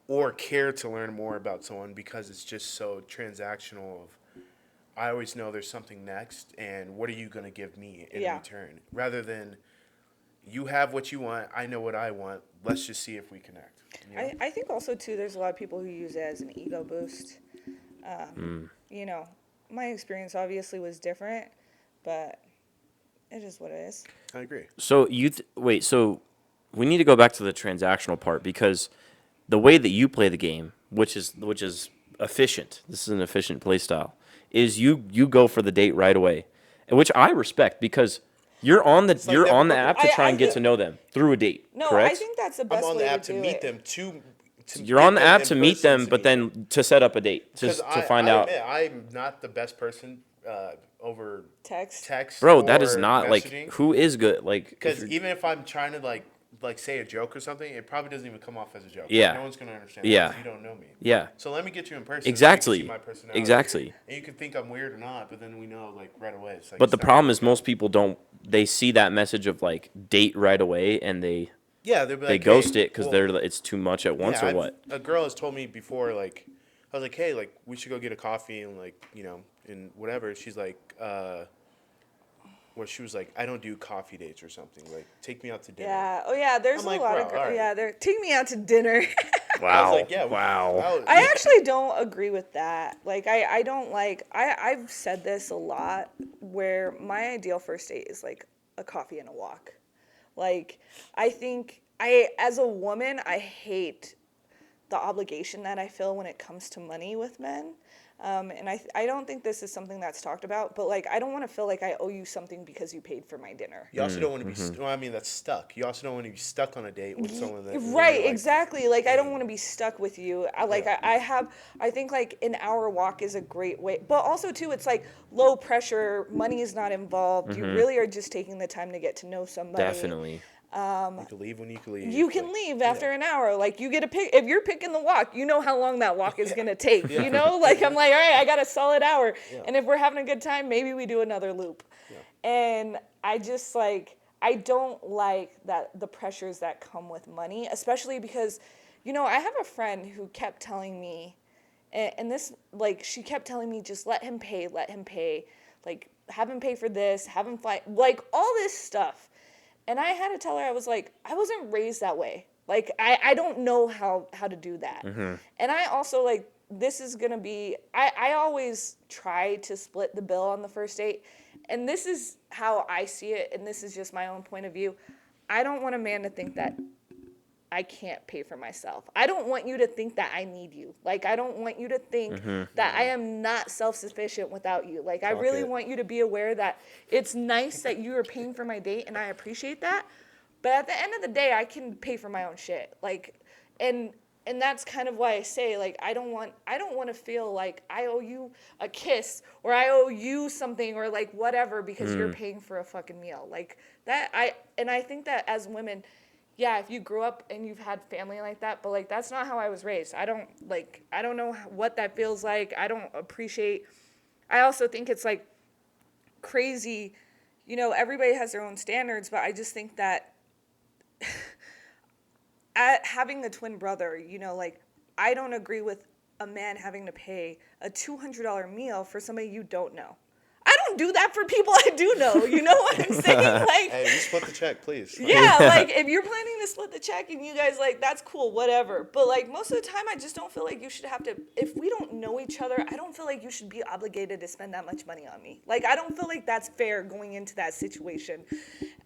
or care to learn more about someone because it's just so transactional. Of, I always know there's something next, and what are you going to give me in return? Rather than, you have what you want, I know what I want, let's just see if we connect. You know? I think also, too, there's a lot of people who use it as an ego boost. You know, my experience obviously was different, but it is what it is. I agree. So wait, so we need to go back to the transactional part, because the way that you play the game, which is efficient, this is an efficient play style, is you go for the date right away, and which I respect, because you're on the app to try and get to know them through a date. No, correct? I think that's the I'm best on way the app to to do meet it. them to You're get on the them app in to meet person them, to but meet then to set up a date to find out. Admit, I'm not the best person over Text. Bro, that is or not like, messaging. who is good? Like, Because even if I'm trying to like say a joke or something, it probably doesn't even come off as a joke. Yeah. Like, no one's gonna understand. Yeah. Because you don't know me. yeah, So let me get you in person. Exactly. So you can see my personality. Exactly. And you can think I'm weird or not, but then we know like right away. It's like, but it's the not problem gonna is work. most people don't. They see that message of like date right away, and they Yeah, they'll be they like, ghost hey, it because well, it's too much at once, or what? A girl has told me before, like, I was like, hey, like, we should go get a coffee and, like, you know, and whatever. She's like, well, she was like, I don't do coffee dates or something. Like, take me out to dinner. Yeah. Oh, yeah. There's I'm a like, lot bro, of girls. all right. Yeah. Take me out to dinner. I was like, yeah. Wow. I actually don't agree with that. Like, I don't like, I've said this a lot, where my ideal first date is like a coffee and a walk. Like, I think as a woman, I hate the obligation that I feel when it comes to money with men. And I don't think this is something that's talked about, but like, I don't want to feel like I owe you something because you paid for my dinner. You also don't want to be, well, I mean, that's stuck. You also don't want to be stuck on a date with someone that. Right, like, exactly. Like, I don't want to be stuck with you. I think like an hour walk is a great way, but also too, it's like low pressure, money is not involved. You really are just taking the time to get to know somebody. Definitely. You can leave when you can leave. You can leave after an hour. Like, you get a pick. If you're picking the walk, you know how long that walk is going to take. You know, like, I'm like, all right, I got a solid hour. Yeah. And if we're having a good time, maybe we do another loop. Yeah. And I just like, I don't like that the pressures that come with money, especially because, you know, I have a friend who kept telling me, and this, like, she kept telling me, just let him pay, like, have him pay for this, have him fly, like, all this stuff. And I had to tell her, I was like, I wasn't raised that way. Like, I don't know how to do that. And I also, like, this is going to be, I always try to split the bill on the first date. And this is how I see it, and this is just my own point of view. I don't want a man to think that I can't pay for myself. I don't want you to think that I need you. Like, I don't want you to think that I am not self-sufficient without you. Like, I really want you to be aware that it's nice that you are paying for my date, and I appreciate that. But at the end of the day, I can pay for my own shit. Like, and that's kind of why I say, like, I don't want to feel like I owe you a kiss or I owe you something or like whatever because you're paying for a fucking meal. Like that, I think that as women, yeah, if you grew up and you've had family like that, but like that's not how I was raised. I don't know what that feels like. I don't appreciate. I also think it's like crazy, you know, everybody has their own standards, but I just think that having a twin brother, you know, like I don't agree with a man having to pay a $200 meal for somebody you don't know. I don't do that for people I do know. You know what I'm saying? Like, hey, you split the check, please. Yeah, like if you're planning to split the check and you guys like, that's cool, whatever. But like most of the time, I just don't feel like you should have to. If we don't know each other, I don't feel like you should be obligated to spend that much money on me. Like I don't feel like that's fair going into that situation.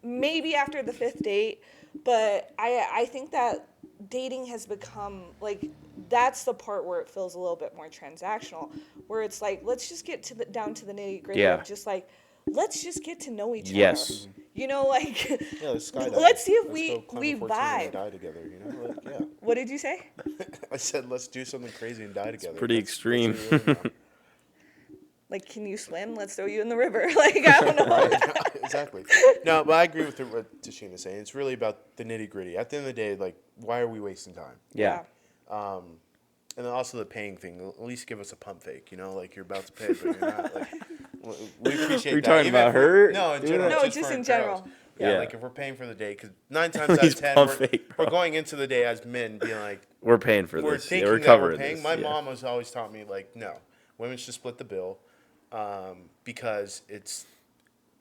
Maybe after the 5th date, but I think that dating has become like that's the part where it feels a little bit more transactional, where it's like let's just get down to the nitty gritty of just like let's just get to know each other. You know, like Yeah, let's see if we vibe. vibe. Die together, you know? Like, yeah. What did you say? I said let's do something crazy and die together. Pretty extreme. That's what we really want. like, can you swim? Let's throw you in the river. Like, I don't know. Exactly. No, but I agree with what Tashina's saying. It's really about the nitty gritty. At the end of the day, like, why are we wasting time? Yeah. And then also the paying thing. At least give us a pump fake, you know, like you're about to pay, but you're not. Like, we appreciate Are you that. talking Even about if we're- her? No, in general. No, just just for in girls. general. Yeah, Yeah. like if we're paying for the day, because 9 times out Please of 10, pump fake, bro. we're going into the day as men being like, We're paying for we're this. thinking Yeah, we're that covering we're paying. this. My yeah. mom has always taught me, like, no, women should split the bill because it's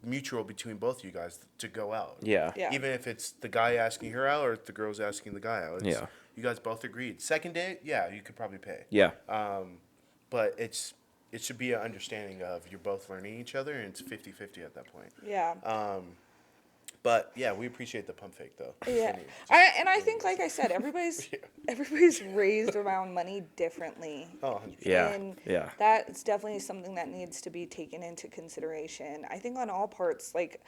mutual between both of you guys to go out. Yeah. Yeah. Even if it's the guy asking her out or if the girl's asking the guy out. It's, Yeah. You guys both agreed. Second date, yeah, you could probably pay. Yeah. But it should be an understanding of you're both learning each other, and it's 50-50 at that point. Yeah. But yeah, we appreciate the pump fake though. Yeah, I think, like I said, everybody's raised around money differently. Oh, 100%. Yeah. And Yeah. that's definitely something that needs to be taken into consideration. I think on all parts, like,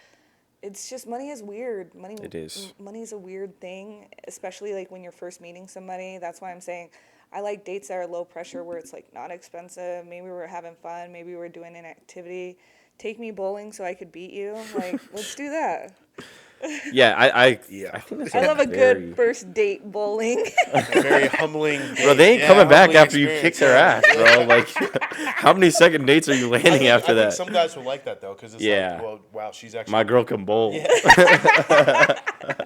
it's just money is weird. It is. Money is a weird thing, especially like when you're first meeting somebody. That's why I'm saying I like dates that are low pressure, where it's like not expensive. Maybe we're having fun. Maybe we're doing an activity. Take me bowling so I could beat you. Like, let's do that. Yeah. I Yeah. think that's I love a very- good first date bowling. Very humbling. Bro, they ain't coming back humbling after you kick experience, their yeah. ass, bro. Like, how many second dates are you landing I after think that? some guys will like that though, because it's Yeah. like, well, wow, she's actually My girl can bowl.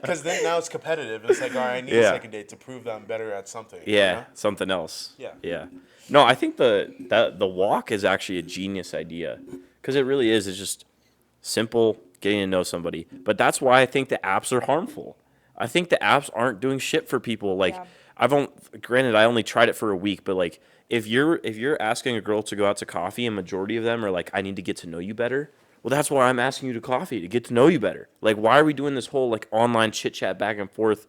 Because then now it's competitive. It's like, all right, I need a Yeah. second date to prove that I'm better at something. you Yeah, know? something else. Yeah. Yeah. No, I think the walk is actually a genius idea, because it really is. It's just simple getting to know somebody. But that's why I think the apps are harmful. I think the apps aren't doing shit for people. Like, Yeah. granted, I only tried it for a week, but like, if you're asking a girl to go out to coffee, and majority of them are like, I need to get to know you better. Well, that's why I'm asking you to coffee, to get to know you better. Like, why are we doing this whole like online chit chat back and forth?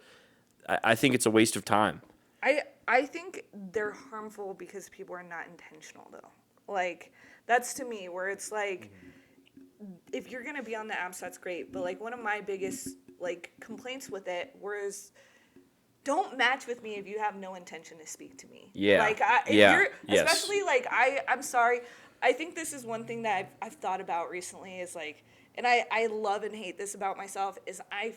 I think it's a waste of time. I think they're harmful because people are not intentional, though. Like, that's to me where it's like, if you're gonna be on the apps, that's great. But like, one of my biggest like complaints with it was, don't match with me if you have no intention to speak to me. Yeah. Like, if Yeah. you're, Yes. especially like, I'm sorry. I think this is one thing that I've thought about recently is like, and I love and hate this about myself, is I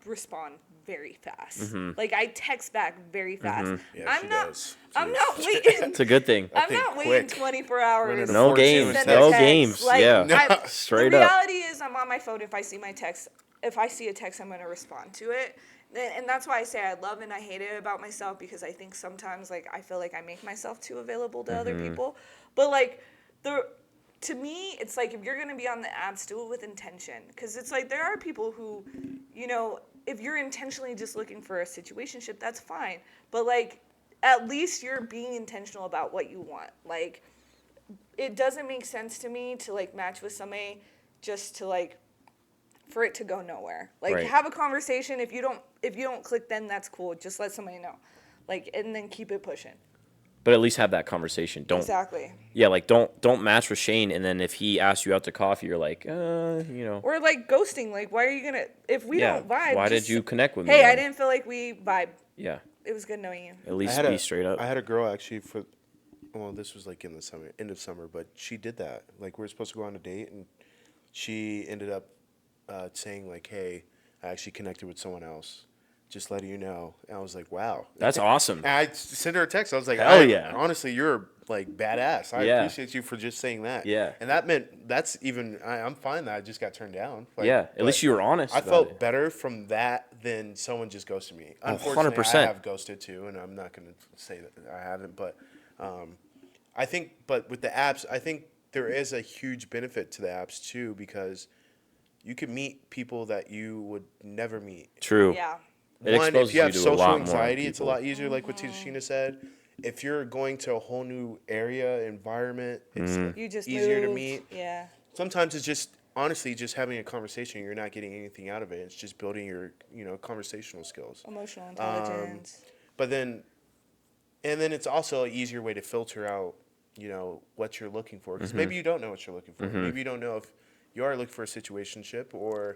respond very fast. Like, I text back very fast. Yeah, I'm she not. does. I'm not waiting. It's a good thing. I'm think not waiting quick. 24 hours. Running No a games. send a No text. games. Like, Yeah. Straight the up. reality is, I'm on my phone. If I see my text, if I see a text, I'm gonna respond to it. And that's why I say I love and I hate it about myself, because I think sometimes, like, I feel like I make myself too available to other people. But like, to me, it's like, if you're gonna be on the apps, do it with intention. Because it's like, there are people who, you know, if you're intentionally just looking for a situationship, that's fine. But like, at least you're being intentional about what you want. Like, it doesn't make sense to me to like match with somebody just to like, for it to go nowhere. Like, Right. have a conversation. If you don't click, then that's cool. Just let somebody know. Like, and then keep it pushing. But at least have that conversation. Don't. Exactly. Yeah, like don't match with Shane, and then if he asks you out to coffee, you're like, you know. Or like ghosting. Like, why are you gonna, if we Yeah. don't vibe? Why did just- you connect with me? Hey, I then? didn't feel like we vibe. Yeah. It was good knowing you. At least be straight up. I had a girl actually well, this was like in the summer, end of summer, but she did that. Like, we were supposed to go on a date, and she ended up saying like, "Hey, I actually connected with someone else. Just letting you know." And I was like, "Wow, That's awesome. And I sent her a text. I was like, Hell yeah. Honestly, you're like badass. I Yeah. appreciate you for just saying that." Yeah. And that meant I'm fine that I just got turned down. Like, Yeah. At but least you were honest. I about felt it. better from that than someone just ghosted me. Oh, Unfortunately, 100%. I have ghosted too, and I'm not going to say that I haven't. But I think, but with the apps, I think there is a huge benefit to the apps too, because you can meet people that you would never meet. True. Yeah. It One, exposes if you have you to a social lot more anxiety, it's a people. lot easier, like what Tashina said. If you're going to a whole new area, environment, it's You just easier to moved. meet. Yeah. Sometimes it's just, honestly, just having a conversation. You're not getting anything out of it. It's just building your, conversational skills. Emotional intelligence. But then, and then it's also an easier way to filter out, what you're looking for. Because maybe you don't know what you're looking for. Maybe you don't know if you are looking for a situationship, or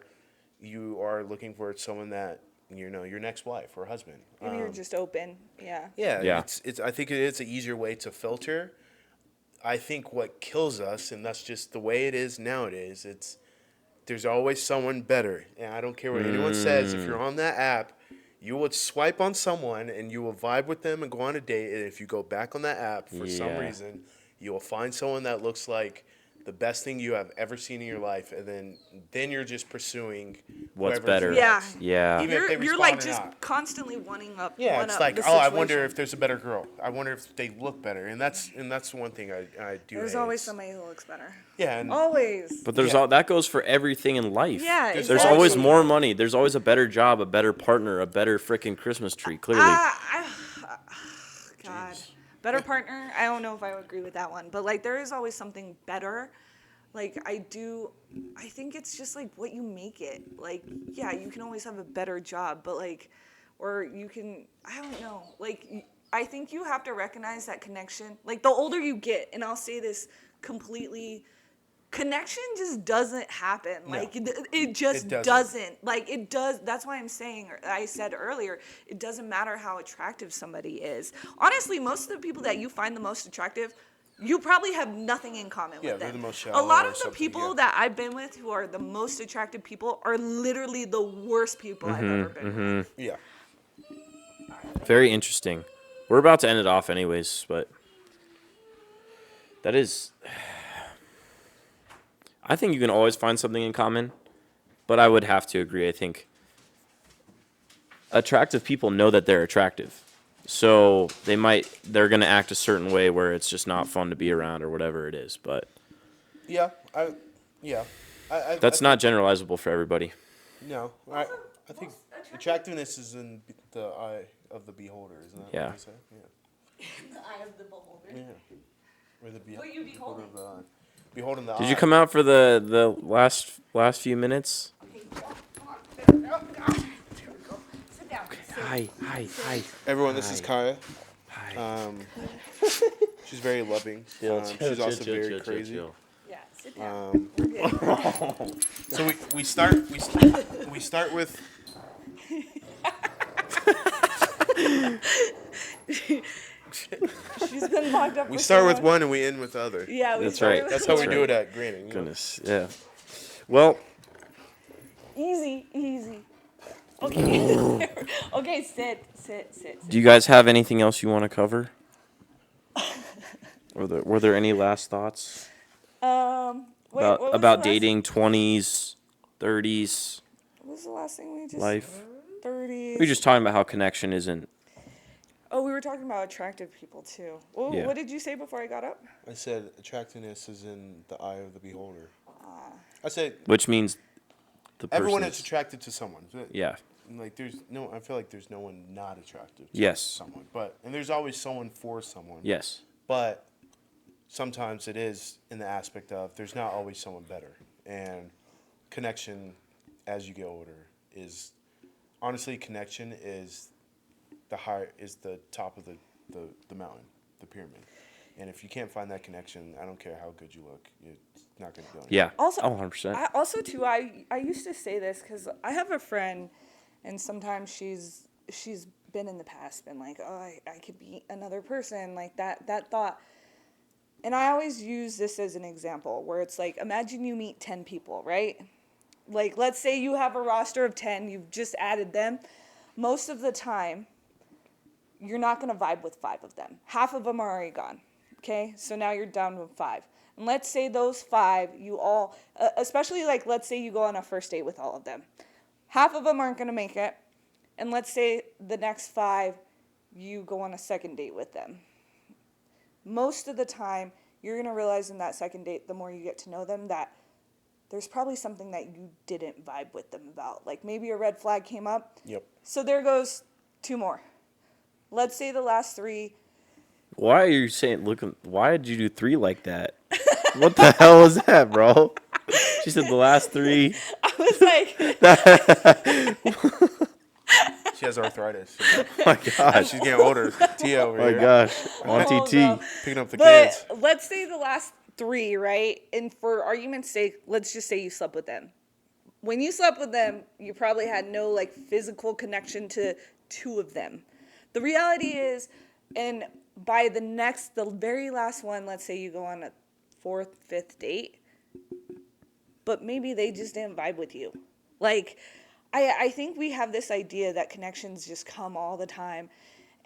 you are looking for someone that, your next wife or husband. Maybe you're just open. Yeah. Yeah, Yeah. It's I think it is an easier way to filter. I think what kills us, and that's just the way it is nowadays, there's always someone better. And I don't care what anyone says. If you're on that app, you will swipe on someone and you will vibe with them and go on a date. And if you go back on that app for some Yeah. reason, you will find someone that looks like the best thing you have ever seen in your life. And then you're just pursuing What's whoever's better. next. Yeah. Even if they You're respond like or just not. constantly one Yeah, up it's like, the I wonder situation. if there's a better girl. I wonder if they look better. And that's one thing I do There's hate. always somebody who looks better. Yeah, and Always. But there's Yeah. all that goes for everything in life. Yeah, There's exactly. always more money. There's always a better job, a better partner, a better freaking Christmas tree. Clearly. God. Better partner. I don't know if I would agree with that one, but like there is always something better. Like I think it's just like what you make it. Like yeah, you can always have a better job, but like, or you can, I don't know. Like I think you have to recognize that connection. Like the older you get, and I'll say this completely, connection just doesn't happen. No. Like it just It doesn't. doesn't. Like it does. That's why I'm saying, or I said earlier, it doesn't matter how attractive somebody is. Honestly, most of the people that you find the most attractive, you probably have nothing in common Yeah, with they're them. the most A shallow lot or of the something, people yeah. that I've been with who are the most attractive people are literally the worst people I've ever been with. yeah. Very interesting. We're about to end it off anyways, but that is I think you can always find something in common, but I would have to agree. I think attractive people know that they're attractive. So they're going to act a certain way where it's just not fun to be around or whatever it is, but Yeah. that's not generalizable for everybody. No. I think attractiveness is in the eye of the beholder, isn't that Yeah. what they say? Yeah. The eye of the beholder. Yeah. Or the What are you beholder beholding? of the eye. Beholding the eye. Did you come out for the last few minutes? Sit down. Hi. Everyone, this is Kaya. Hi. She's very loving. She's also very crazy. Yeah, sit down. We're good. So we start with She's been locked up. we for start so with long. one and we end with the other. Yeah, we That's start right. with- That's how we That's do right. it at Granting. you know. Goodness. Yeah. Well, Easy. Okay. Okay, sit. do you guys have anything else you want to cover? Were there any last thoughts Wait, what was the about last- dating 20s, 30s What was the last thing we just? life? 30. We were just talking about how connection isn't. Oh, we were talking about attractive people too. Well, Yeah. What did you say before I got up? I said attractiveness is in the eye of the beholder. I said Which means the person. everyone is attracted to someone. Yeah. Like I feel like there's no one not attractive to Yes. someone. And there's always someone for someone. Yes. But sometimes it is in the aspect of there's not always someone better. And connection as you get older is honestly connection is the top of the mountain, the pyramid. And if you can't find that connection, I don't care how good you look, it's not going to go anywhere. Yeah. Also, 100%. I used to say this because I have a friend, and sometimes she's been in the past been like, oh, I could be another person, like that thought. And I always use this as an example where it's like, imagine you meet 10 people, right? Like, let's say you have a roster of 10, you've just added them. Most of the time, you're not going to vibe with 5 of them. Half of them are already gone, okay? So now you're down to 5. And let's say those 5, you all, especially like, let's say you go on a first date with all of them. Half of them aren't going to make it. And let's say the next 5, you go on a second date with them. Most of the time, you're going to realize in that second date, the more you get to know them, that there's probably something that you didn't vibe with them about. Like maybe a red flag came up. Yep. So there goes 2 more. Let's say the last 3. Why are you saying? Why did you do 3 like that? What the hell was that, bro? She said the last 3. I was like, She has arthritis. Oh my gosh. She's getting older. Tia over Oh my here. gosh. On Oh, TT. no. Picking up the but kids. let's say the last 3, right? And for argument's sake, let's just say you slept with them. When you slept with them, you probably had no like physical connection to 2 of them. The reality is, and by the very last one, let's say you go on a 4th, 5th date, but maybe they just didn't vibe with you. Like, I think we have this idea that connections just come all the time.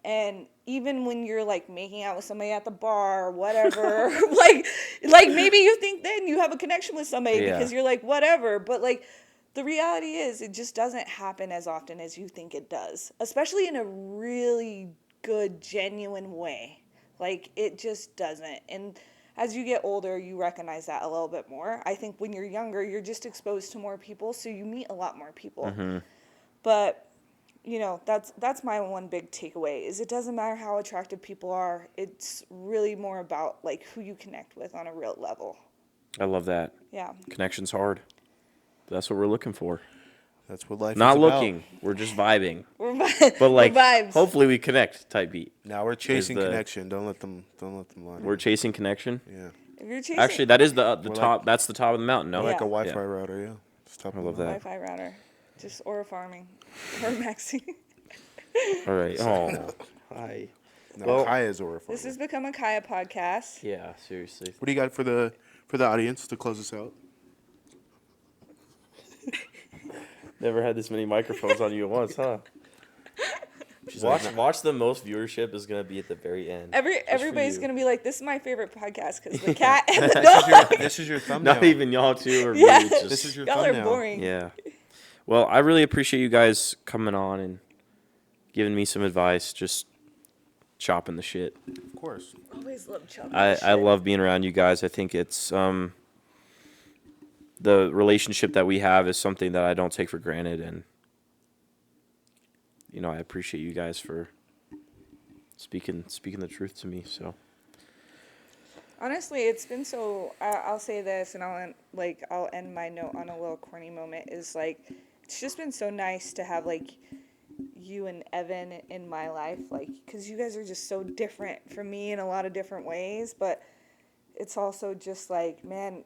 And even when you're like making out with somebody at the bar or whatever, like maybe you think then you have a connection with somebody because you're like, whatever. But like, the reality is it just doesn't happen as often as you think it does, especially in a really good, genuine way. Like, it just doesn't. And as you get older, you recognize that a little bit more. I think when you're younger, you're just exposed to more people, so you meet a lot more people. Mm-hmm. But, you know, that's my one big takeaway, is it doesn't matter how attractive people are. It's really more about, like, who you connect with on a real level. I love that. Yeah. Connection's hard. That's what we're looking for. That's what life Not is about. looking. We're just vibing. But like, vibes. hopefully we connect type beat. Now we're chasing connection. Don't let them lie. We're chasing connection. Yeah. If you're chasing, Actually, that is the top. like- That's the top of the mountain. No, Like a Yeah. Wi-Fi router, yeah. It's top I of love the that. Wi-Fi router, just or farming, or maxing. All right. Oh, hi. No, Well- Kaya is Wi-Fi. This has become a Kaya podcast. Yeah, seriously. What do you got for the audience to close us out? Never had this many microphones on you at once, huh? Watch the most viewership is gonna be at the very end. Everybody's you. gonna be like, "This is my favorite podcast" because the cat and the dog. This is your thumbnail. Not even y'all two are Yeah. really just. This is your Y'all are thumbnail. boring. Yeah. Well, I really appreciate you guys coming on and giving me some advice, just chopping the shit. Of course. Always love chopping. I love being around you guys. I think it's the relationship that we have is something that I don't take for granted, and you know, I appreciate you guys for speaking the truth to me. So Honestly, it's been so. I'll say this, and I'll end my note on a little corny moment. Is like, it's just been so nice to have like you and Evan in my life, like, because you guys are just so different from me in a lot of different ways. But it's also just like, man,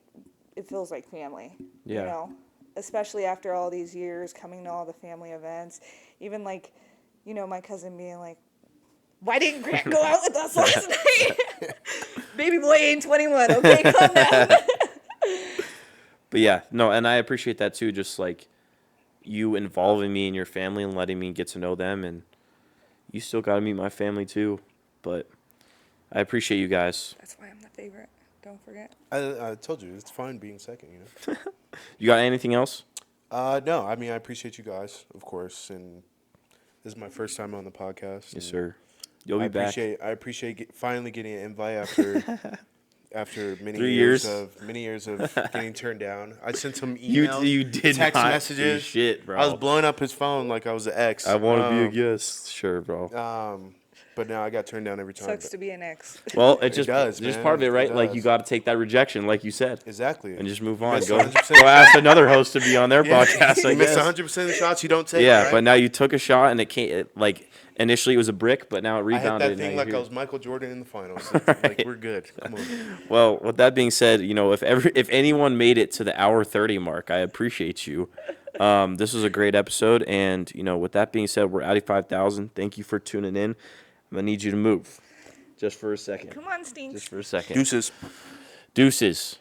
it feels like family. Yeah. You know, especially after all these years coming to all the family events, even like, you know, my cousin being like, "Why didn't Grant go out with us last night?" Baby boy ain't 21, okay? Calm down. but yeah, no, and I appreciate that too, just like you involving me in your family and letting me get to know them, and you still got to meet my family too, but I appreciate you guys. That's why I'm the favorite. Don't forget. I told you, it's fine being second, you know? You got anything else? No, I mean, I appreciate you guys, of course, and this is my first time on the podcast. Yes, and sir. You'll be back. I appreciate finally getting an invite after many 3 years years. of getting turned down. I sent some You emails, did text not do messages. shit, bro. I was blowing up his phone like I was an ex. I want to be a guest. Sure, bro. But now I got turned down every time. Sucks to be an ex. Well, it just does, just man. part of it, It right? Like, you does. got to take that rejection, like you said, Exactly. and just move on. missed Go 100%. ask another host to be on their podcast. I You miss guess. 100% of the shots you don't take. Yeah, right? but now you took a shot, and it can't. Like, initially it was a brick, but now it I hit rebounded. that and now thing you're like here. I was Michael Jordan in the finals. Like, we're good. Come on. Well, with that being said, you know, if anyone made it to the hour 30 mark, I appreciate you. This was a great episode, and you know, with that being said, we're at 5,000. Thank you for tuning in. I'm gonna need you to move, just for a second. Come on, Stinks. Just for a second. Deuces. Deuces.